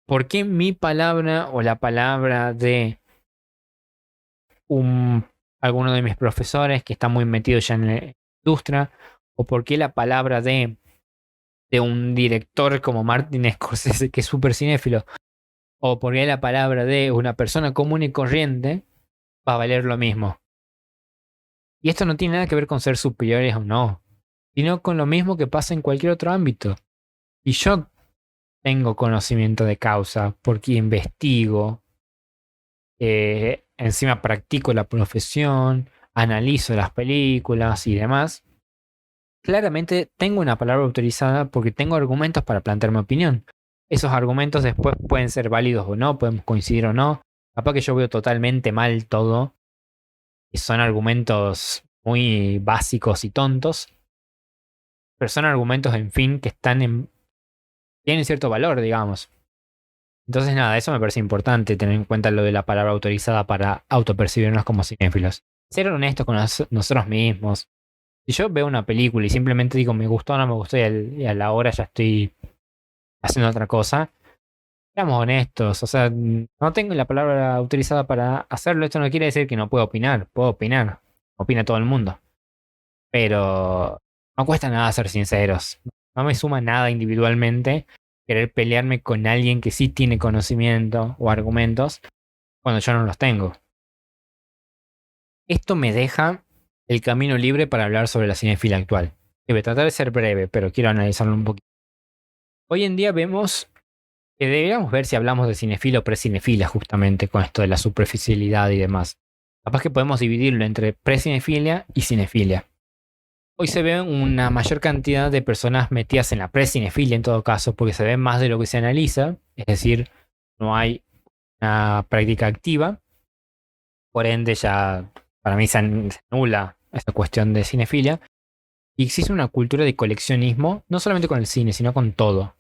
¿Por qué mi palabra o la palabra de alguno de mis profesores que está muy metido ya en la industria? ¿O por qué la palabra de un director como Martin Scorsese, que es súper cinéfilo? ¿O por qué la palabra de una persona común y corriente va a valer lo mismo? Y esto no tiene nada que ver con ser superiores o no, sino con lo mismo que pasa en cualquier otro ámbito. Y yo tengo conocimiento de causa porque investigo, encima practico la profesión, analizo las películas y demás. Claramente tengo una palabra autorizada porque tengo argumentos para plantear mi opinión. Esos argumentos después pueden ser válidos o no, podemos coincidir o no. Capaz que yo veo totalmente mal todo y son argumentos muy básicos y tontos, pero son argumentos, en fin, que tienen cierto valor, digamos. Entonces, nada, eso me parece importante, tener en cuenta lo de la palabra autorizada para autopercibirnos como cinéfilos. Ser honestos con nosotros mismos. Si yo veo una película y simplemente digo me gustó o no me gustó y a la hora ya estoy haciendo otra cosa, seamos honestos. O sea, no tengo la palabra autorizada para hacerlo. Esto no quiere decir que no puedo opinar. Puedo opinar. Opina todo el mundo. Pero no cuesta nada ser sinceros. no me suma nada individualmente querer pelearme con alguien que sí tiene conocimiento o argumentos cuando yo no los tengo. Esto me deja el camino libre para hablar sobre la cinéfila actual. Y voy a tratar de ser breve, pero quiero analizarlo un poquito. Hoy en día vemos que deberíamos ver si hablamos de cinefila o precinefila, justamente con esto de la superficialidad y demás. Capaz que podemos dividirlo entre precinefilia y cinefilia. Hoy se ve una mayor cantidad de personas metidas en la precinefilia en todo caso, porque se ve más de lo que se analiza, es decir, no hay una práctica activa. Por ende, ya para mí se anula esa cuestión de cinefilia. Y existe una cultura de coleccionismo, no solamente con el cine, sino con todo.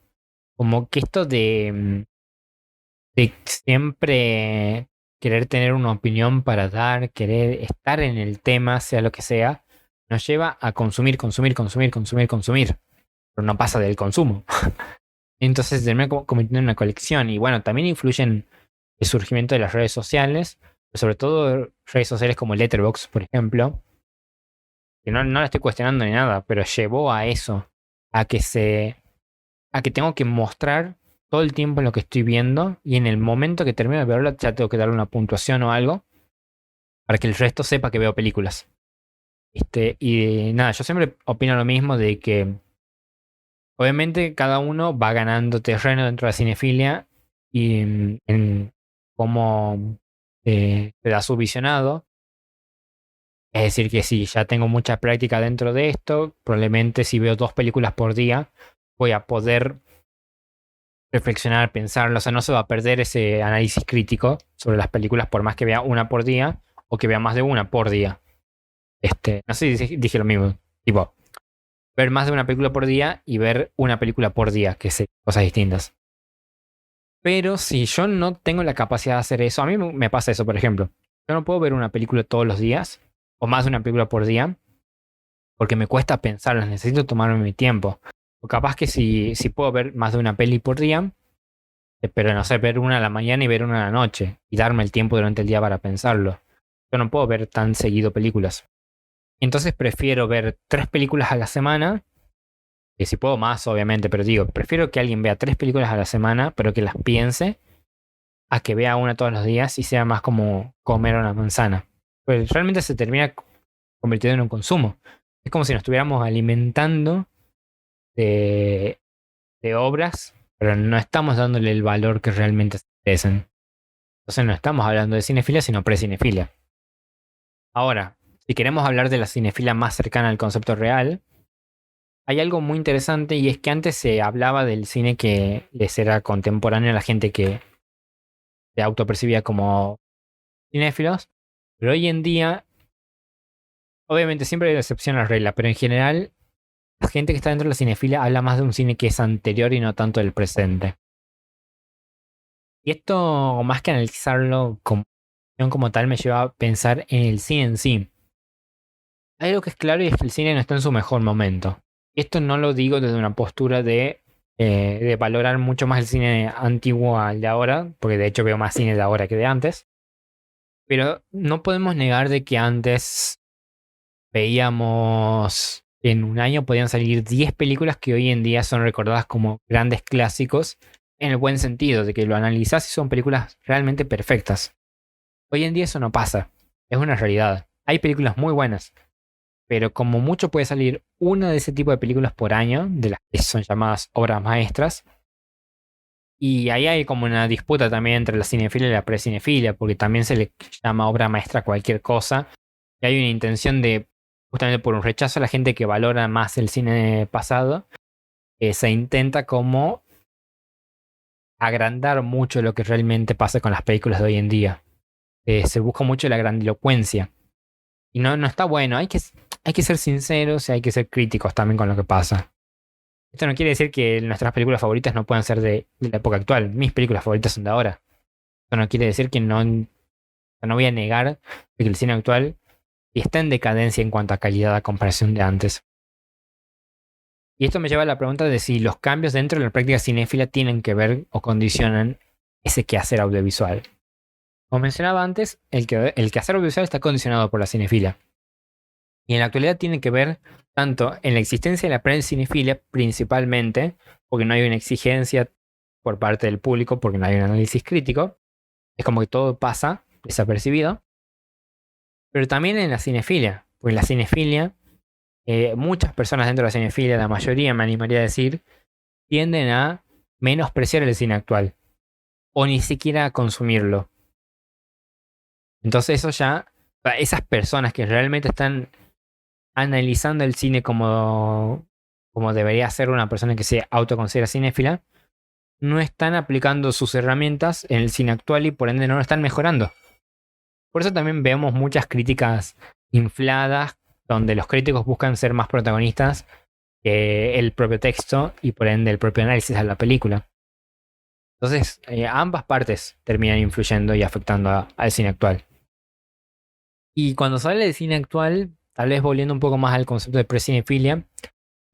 Como que esto de siempre querer tener una opinión para dar, querer estar en el tema, sea lo que sea, nos lleva a consumir, consumir, consumir, consumir, consumir. Pero no pasa del consumo. Entonces se termina convirtiendo en una colección. Y bueno, también influyen el surgimiento de las redes sociales, sobre todo redes sociales como Letterboxd, por ejemplo, que no la estoy cuestionando ni nada, pero llevó a eso, a que tengo que mostrar todo el tiempo lo que estoy viendo y en el momento que termino de verla ya tengo que darle una puntuación o algo para que el resto sepa que veo películas. Y nada, yo siempre opino lo mismo de que obviamente cada uno va ganando terreno dentro de la cinefilia y en cómo te da su visionado. Es decir, que si ya tengo mucha práctica dentro de esto, probablemente si veo 2 películas por día, voy a poder reflexionar, pensarlo. O sea, no se va a perder ese análisis crítico sobre las películas por más que vea una por día o que vea más de una por día. No sé si dije lo mismo. Tipo, ver más de una película por día y ver una película por día, que son cosas distintas. Pero si yo no tengo la capacidad de hacer eso, a mí me pasa eso, por ejemplo. Yo no puedo ver una película todos los días o más de una película por día porque me cuesta pensarlas, necesito tomarme mi tiempo. O capaz que si puedo ver más de una peli por día, pero no sé, ver una a la mañana y ver una a la noche y darme el tiempo durante el día para pensarlo. Yo no puedo ver tan seguido películas. Entonces prefiero ver 3 películas a la semana, que si puedo más, obviamente, pero digo, prefiero que alguien vea 3 películas a la semana, pero que las piense, a que vea una todos los días y sea más como comer una manzana. Pues realmente se termina convirtiendo en un consumo. Es como si nos estuviéramos alimentando de, de obras, pero no estamos dándole el valor que realmente se merecen. Entonces no estamos hablando de cinefilia, sino precinefilia. Ahora, si queremos hablar de la cinefilia más cercana al concepto real, hay algo muy interesante y es que antes se hablaba del cine que les era contemporáneo a la gente que se autopercibía como cinéfilos, pero hoy en día, obviamente siempre hay excepción a la regla, pero en general la gente que está dentro de la cinefilia habla más de un cine que es anterior y no tanto del presente. Y esto, más que analizarlo como tal, me lleva a pensar en el cine en sí. Hay algo que es claro y es que el cine no está en su mejor momento. Y esto no lo digo desde una postura de valorar mucho más el cine antiguo al de ahora, porque de hecho veo más cine de ahora que de antes. Pero no podemos negar de que antes veíamos en un año podían salir 10 películas que hoy en día son recordadas como grandes clásicos, en el buen sentido, de que lo analizás y son películas realmente perfectas. Hoy en día eso no pasa, es una realidad. Hay películas muy buenas, pero como mucho puede salir una de ese tipo de películas por año, de las que son llamadas obras maestras. Y ahí hay como una disputa también entre la cinefilia y la precinefilia, porque también se le llama obra maestra a cualquier cosa. Y hay una intención de, justamente por un rechazo a la gente que valora más el cine pasado, se intenta como agrandar mucho lo que realmente pasa con las películas de hoy en día. Se busca mucho la grandilocuencia. Y no está bueno, hay que ser sinceros y hay que ser críticos también con lo que pasa. Esto no quiere decir que nuestras películas favoritas no puedan ser de la época actual. Mis películas favoritas son de ahora. Esto no quiere decir que no voy a negar que el cine actual está en decadencia en cuanto a calidad a comparación de antes. Y esto me lleva a la pregunta de si los cambios dentro de la práctica cinéfila tienen que ver o condicionan ese quehacer audiovisual. Como mencionaba antes, el quehacer audiovisual está condicionado por la cinefilia. Y en la actualidad tiene que ver tanto en la existencia de la cinefilia principalmente, porque no hay una exigencia por parte del público, porque no hay un análisis crítico. Es como que todo pasa desapercibido. Pero también en la cinefilia, porque en la cinefilia, muchas personas dentro de la cinefilia, la mayoría me animaría a decir, tienden a menospreciar el cine actual o ni siquiera a consumirlo. Entonces eso ya, para esas personas que realmente están analizando el cine como debería ser una persona que se autoconsidera cinéfila, no están aplicando sus herramientas en el cine actual y por ende no lo están mejorando. Por eso también vemos muchas críticas infladas, donde los críticos buscan ser más protagonistas que el propio texto y por ende el propio análisis de la película. Entonces, ambas partes terminan influyendo y afectando al cine actual. Y cuando se habla de cine actual, tal vez volviendo un poco más al concepto de precinefilia,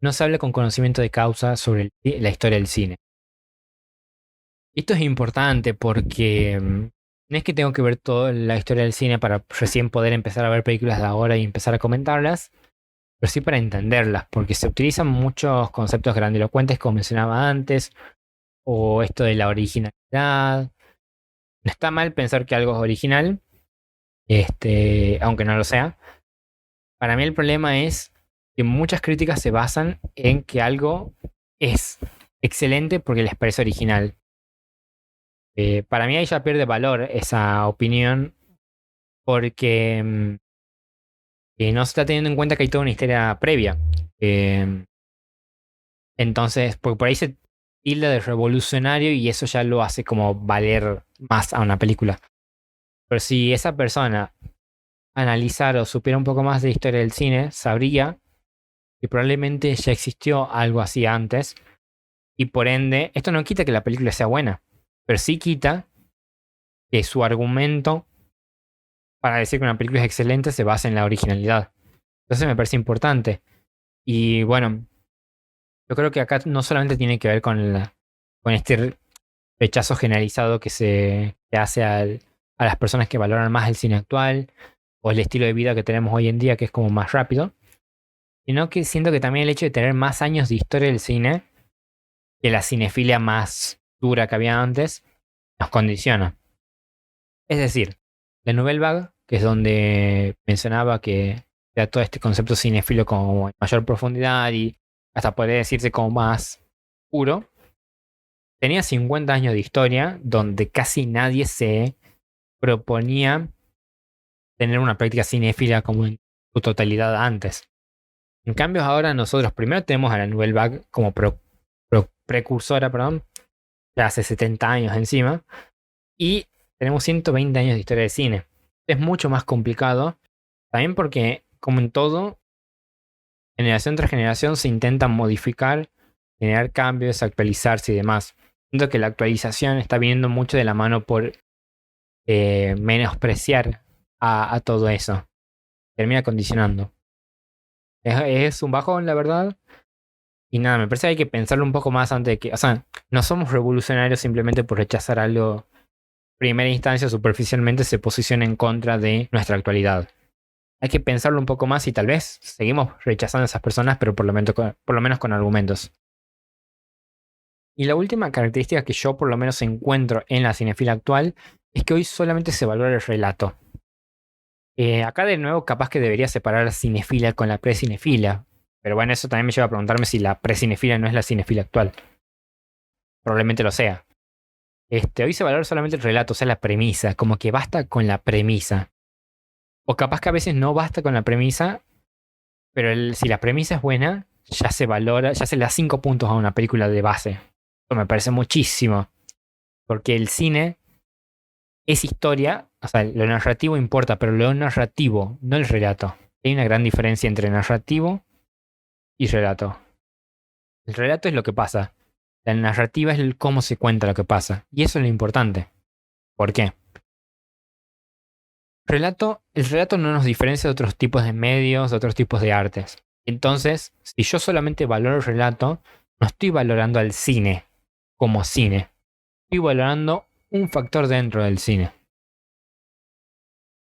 no se habla con conocimiento de causa sobre la historia del cine. Esto es importante porque no es que tengo que ver toda la historia del cine para recién poder empezar a ver películas de ahora y empezar a comentarlas, pero sí para entenderlas, porque se utilizan muchos conceptos grandilocuentes como mencionaba antes, o esto de la originalidad. No está mal pensar que algo es original, aunque no lo sea. Para mí el problema es que muchas críticas se basan en que algo es excelente porque les parece original. Para mí ahí ya pierde valor esa opinión porque no se está teniendo en cuenta que hay toda una historia previa. Eh, entonces, porque por ahí se tilda de revolucionario y eso ya lo hace como valer más a una película. Pero si esa persona analizara o supiera un poco más de historia del cine, sabría que probablemente ya existió algo así antes y por ende, esto no quita que la película sea buena, pero sí quita que su argumento para decir que una película es excelente se basa en la originalidad. Entonces me parece importante. Y bueno, yo creo que acá no solamente tiene que ver con este rechazo generalizado que se hace a las personas que valoran más el cine actual o el estilo de vida que tenemos hoy en día, que es como más rápido, sino que siento que también el hecho de tener más años de historia del cine, que la cinefilia más dura que había antes, nos condiciona. Es decir, la Nouvelle Vague, que es donde mencionaba que era todo este concepto cinefilo como en mayor profundidad y hasta podría decirse como más puro, tenía 50 años de historia donde casi nadie se proponía tener una práctica cinéfila como en su totalidad antes. En cambio, ahora nosotros primero tenemos a la Nouvelle Vague como precursora, perdón, ya hace 70 años encima, y tenemos 120 años de historia de cine. Es mucho más complicado, también porque, como en todo, generación tras generación se intenta modificar, generar cambios, actualizarse y demás. Siento que la actualización está viniendo mucho de la mano por menospreciar a todo eso. Termina condicionando. Es un bajón, la verdad. Y nada, me parece que hay que pensarlo un poco más antes de que... O sea, no somos revolucionarios simplemente por rechazar algo. Primera instancia, superficialmente, se posiciona en contra de nuestra actualidad. Hay que pensarlo un poco más y tal vez seguimos rechazando a esas personas, pero por lo menos con argumentos. Y la última característica que yo por lo menos encuentro en la cinefilia actual es que hoy solamente se valora el relato. Acá de nuevo capaz que debería separar la cinefilia con la precinefilia. Pero bueno, eso también me lleva a preguntarme si la precinefilia no es la cinefilia actual. Probablemente lo sea. Hoy se valora solamente el relato, o sea, la premisa. Como que basta con la premisa. O capaz que a veces no basta con la premisa, pero si la premisa es buena, ya se valora, ya se le da 5 puntos a una película de base. Eso me parece muchísimo. Porque el cine es historia, o sea, lo narrativo importa, pero lo narrativo, no el relato. Hay una gran diferencia entre narrativo y relato. El relato es lo que pasa. La narrativa es el cómo se cuenta lo que pasa. Y eso es lo importante. ¿Por qué? El relato no nos diferencia de otros tipos de medios, de otros tipos de artes. Entonces, si yo solamente valoro el relato, no estoy valorando al cine como cine. Estoy valorando un factor dentro del cine.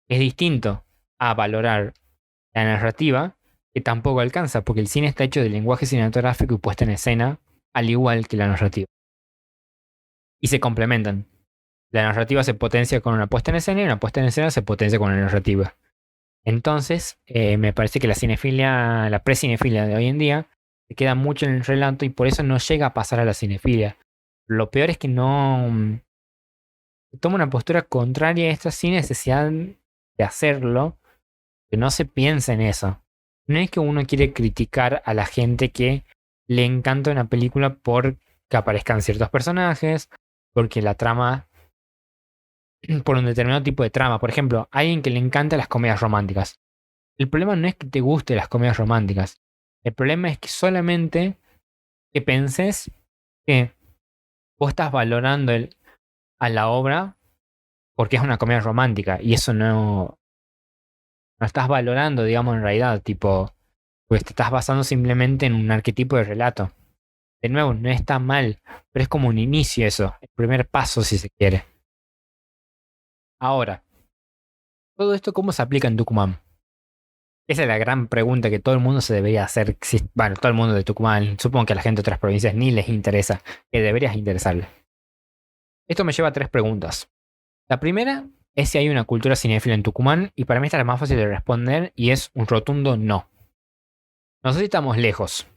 Es distinto a valorar la narrativa, que tampoco alcanza, porque el cine está hecho de lenguaje cinematográfico y puesta en escena, al igual que la narrativa. Y se complementan. La narrativa se potencia con una puesta en escena y una puesta en escena se potencia con la narrativa. Entonces, me parece que la cinefilia, la precinefilia de hoy en día, se queda mucho en el relato y por eso no llega a pasar a la cinefilia. Lo peor es que no toma una postura contraria a esto sin necesidad de hacerlo, que no se piensa en eso. No es que uno quiere criticar a la gente que le encanta una película por que aparezcan ciertos personajes, porque la trama, por un determinado tipo de trama. Por ejemplo, a alguien que le encanta las comedias románticas. El problema no es que te gusten las comedias románticas. El problema es que solamente que penses que vos estás valorando a la obra porque es una comedia romántica. Y eso no estás valorando, digamos, en realidad. Tipo, pues te estás basando simplemente en un arquetipo de relato. De nuevo, no está mal, pero es como un inicio eso. El primer paso, si se quiere. Ahora, ¿todo esto cómo se aplica en Tucumán? Esa es la gran pregunta que todo el mundo se debería hacer. Bueno, todo el mundo de Tucumán, supongo que a la gente de otras provincias ni les interesa, que deberías interesarle. Esto me lleva a 3 preguntas. La primera es si hay una cultura cinéfila en Tucumán, y para mí esta es la más fácil de responder, y es un rotundo no. No sé si estamos lejos,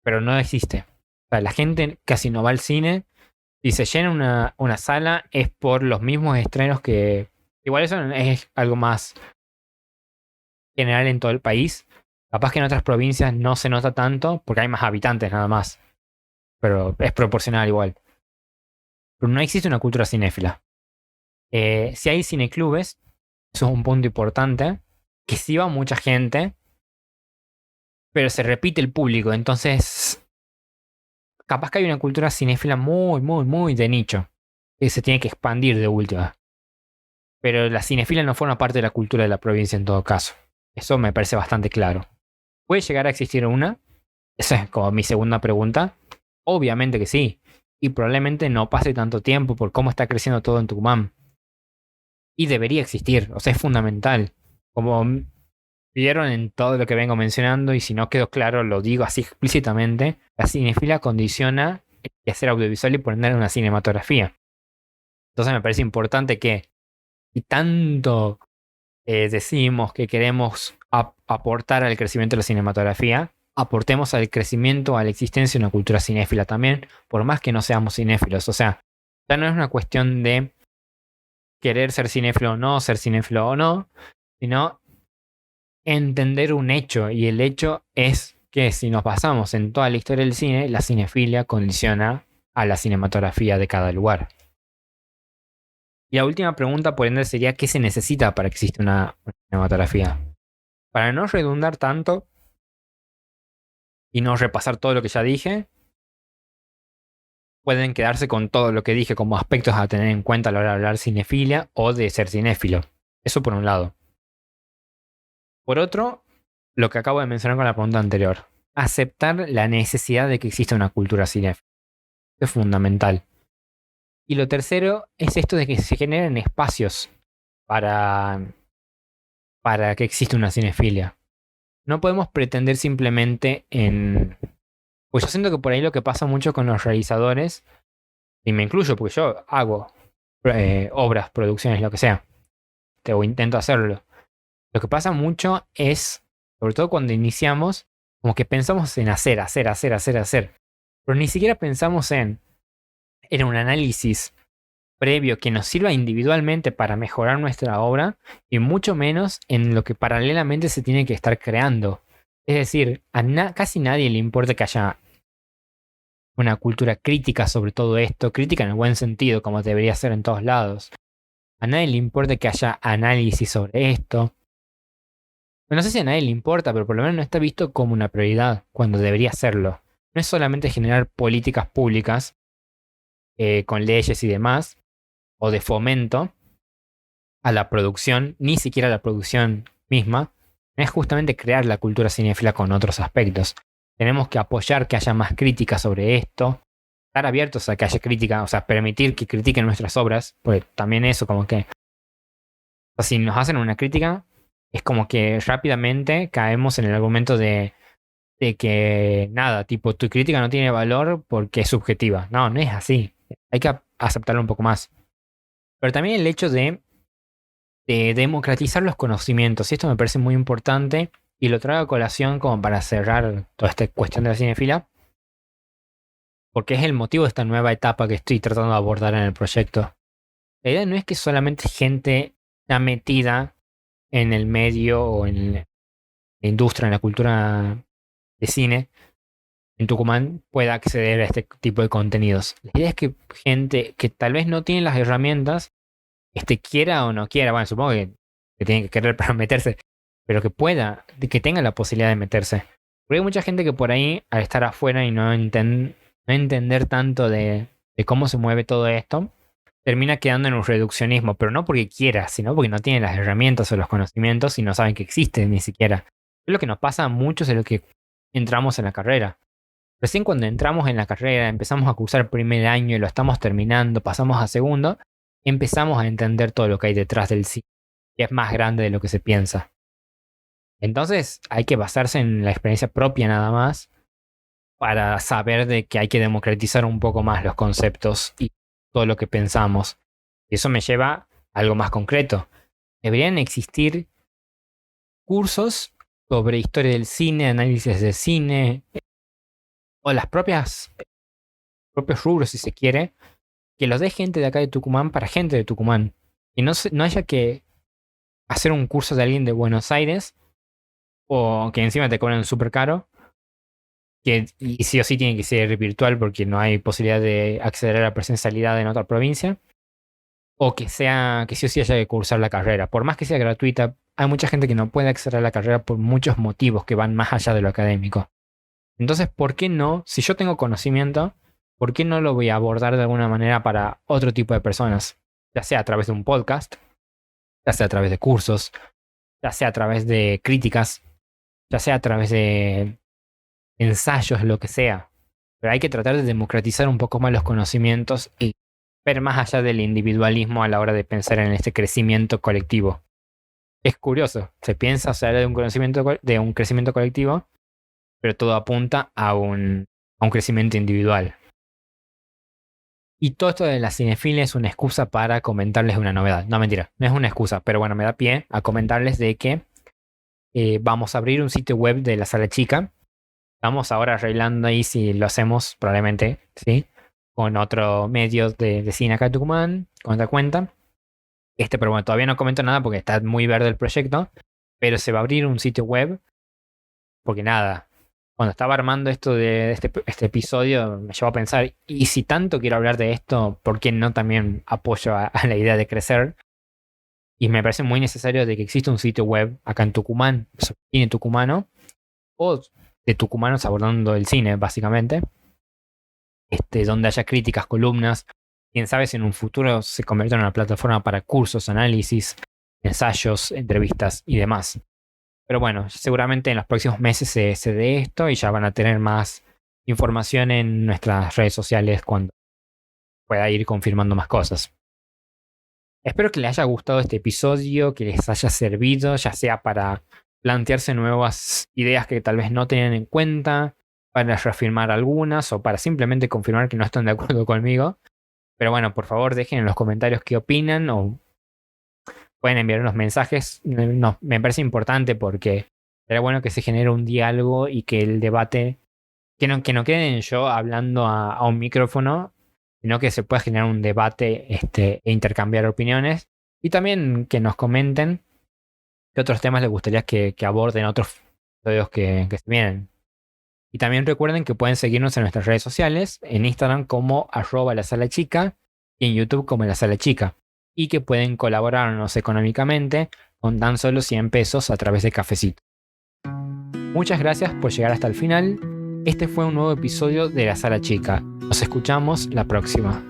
pero no existe. O sea, la gente casi no va al cine. Si se llena una sala es por los mismos estrenos que... Igual eso es algo más general en todo el país. Capaz que en otras provincias no se nota tanto porque hay más habitantes nada más. Pero es proporcional igual. Pero no existe una cultura cinéfila. Si hay cineclubes, eso es un punto importante, que sí va mucha gente, pero se repite el público. Entonces, capaz que hay una cultura cinéfila muy, muy, muy de nicho. Que se tiene que expandir de última. Pero la cinefilia no forma parte de la cultura de la provincia en todo caso. Eso me parece bastante claro. ¿Puede llegar a existir una? Esa es como mi segunda pregunta. Obviamente que sí. Y probablemente no pase tanto tiempo por cómo está creciendo todo en Tucumán. Y debería existir, o sea, es fundamental. Como vieron en todo lo que vengo mencionando, y si no quedó claro, lo digo así explícitamente, la cinefilia condiciona el hacer audiovisual y poner una cinematografía. Entonces me parece importante que, y tanto decimos que queremos aportar al crecimiento de la cinematografía, aportemos al crecimiento, a la existencia de una cultura cinéfila también, por más que no seamos cinéfilos. O sea, ya no es una cuestión de querer ser cinéfilo o no, sino entender un hecho. Y el hecho es que si nos basamos en toda la historia del cine, la cinefilia condiciona a la cinematografía de cada lugar. Y la última pregunta, por ende, sería ¿qué se necesita para que exista una cinematografía? Para no redundar tanto y no repasar todo lo que ya dije, pueden quedarse con todo lo que dije como aspectos a tener en cuenta a la hora de hablar cinefilia o de ser cinéfilo. Eso por un lado. Por otro, lo que acabo de mencionar con la pregunta anterior. Aceptar la necesidad de que exista una cultura cinéfila. Es fundamental. Y lo tercero es esto de que se generen espacios para que exista una cinefilia. No podemos pretender simplemente en... Pues yo siento que por ahí lo que pasa mucho con los realizadores, y me incluyo porque yo hago obras, producciones, lo que sea, o intento hacerlo. Lo que pasa mucho es, sobre todo cuando iniciamos, como que pensamos en hacer. Pero ni siquiera pensamos en un análisis previo que nos sirva individualmente para mejorar nuestra obra, y mucho menos en lo que paralelamente se tiene que estar creando. Es decir, a casi nadie le importa que haya una cultura crítica sobre todo esto, crítica en el buen sentido, como debería ser en todos lados. A nadie le importa que haya análisis sobre esto. No sé si a nadie le importa, pero por lo menos no está visto como una prioridad cuando debería serlo. No es solamente generar políticas públicas con leyes y demás, o de fomento a la producción, ni siquiera a la producción misma. Es justamente crear la cultura cinéfila con otros aspectos. Tenemos que apoyar que haya más crítica sobre esto, estar abiertos a que haya crítica, o sea, permitir que critiquen nuestras obras, porque también eso como que... O sea, si nos hacen una crítica, es como que rápidamente caemos en el argumento de que nada, tipo, tu crítica no tiene valor porque es subjetiva. No, no es así. Hay que aceptarlo un poco más. Pero también el hecho de democratizar los conocimientos, y esto me parece muy importante, y lo traigo a colación como para cerrar toda esta cuestión de la cinefila, porque es el motivo de esta nueva etapa que estoy tratando de abordar en el proyecto. La idea no es que solamente gente está metida en el medio o en la industria, en la cultura de cine, en Tucumán pueda acceder a este tipo de contenidos. La idea es que gente que tal vez no tiene las herramientas, quiera o no quiera, bueno, supongo que tiene que querer para meterse, pero que pueda, que tenga la posibilidad de meterse. Porque hay mucha gente que por ahí, al estar afuera y no entender tanto de cómo se mueve todo esto, termina quedando en un reduccionismo, pero no porque quiera, sino porque no tiene las herramientas o los conocimientos y no saben que existen ni siquiera. Es lo que nos pasa a muchos de los que entramos en la carrera. Recién cuando entramos en la carrera, empezamos a cursar el primer año y lo estamos terminando, pasamos a segundo, empezamos a entender todo lo que hay detrás del cine, que es más grande de lo que se piensa. Entonces hay que basarse en la experiencia propia nada más para saber de que hay que democratizar un poco más los conceptos y todo lo que pensamos. Y eso me lleva a algo más concreto. Deberían existir cursos sobre historia del cine, análisis de cine, o las propios rubros, si se quiere, que los dé gente de acá de Tucumán para gente de Tucumán. Y no haya que hacer un curso de alguien de Buenos Aires, o que encima te cobran súper caro, y sí o sí tiene que ser virtual porque no hay posibilidad de acceder a la presencialidad en otra provincia, o que sí o sí haya que cursar la carrera. Por más que sea gratuita, hay mucha gente que no puede acceder a la carrera por muchos motivos que van más allá de lo académico. Entonces, ¿por qué no? Si yo tengo conocimiento, ¿por qué no lo voy a abordar de alguna manera para otro tipo de personas? Ya sea a través de un podcast, ya sea a través de cursos, ya sea a través de críticas, ya sea a través de ensayos, lo que sea. Pero hay que tratar de democratizar un poco más los conocimientos y ver más allá del individualismo a la hora de pensar en este crecimiento colectivo. Es curioso, se piensa, o sea, de un crecimiento colectivo, pero todo apunta a un crecimiento individual. Y todo esto de la cinefilia es una excusa para comentarles una novedad. No, mentira, no es una excusa, pero bueno, me da pie a comentarles de que vamos a abrir un sitio web de la Sala Chica. Estamos ahora arreglando ahí si lo hacemos, probablemente, ¿sí? Con otro medio de cine acá en Tucumán, con otra cuenta. Pero bueno, todavía no comento nada porque está muy verde el proyecto. Pero se va a abrir un sitio web. Porque nada, cuando estaba armando esto de este episodio, me llevó a pensar, y si tanto quiero hablar de esto, ¿por qué no también apoyo a la idea de crecer? Y me parece muy necesario de que exista un sitio web acá en Tucumán, sobre cine tucumano, o de tucumanos abordando el cine, básicamente, donde haya críticas, columnas. Quién sabe si en un futuro se convierta en una plataforma para cursos, análisis, ensayos, entrevistas y demás. Pero bueno, seguramente en los próximos meses se dé esto y ya van a tener más información en nuestras redes sociales cuando pueda ir confirmando más cosas. Espero que les haya gustado este episodio, que les haya servido, ya sea para plantearse nuevas ideas que tal vez no tenían en cuenta, para reafirmar algunas o para simplemente confirmar que no están de acuerdo conmigo. Pero bueno, por favor dejen en los comentarios qué opinan o pueden enviar unos mensajes. No, me parece importante porque será bueno que se genere un diálogo y que el debate, que no queden yo hablando a un micrófono, sino que se pueda generar un debate e intercambiar opiniones. Y también que nos comenten qué otros temas les gustaría que aborden otros episodios que se vienen. Y también recuerden que pueden seguirnos en nuestras redes sociales, en Instagram como @lasalachica y en YouTube como La Sala Chica. Y que pueden colaborarnos económicamente con tan solo 100 pesos a través de Cafecito. Muchas gracias por llegar hasta el final. Este fue un nuevo episodio de La Sala Chica. Nos escuchamos la próxima.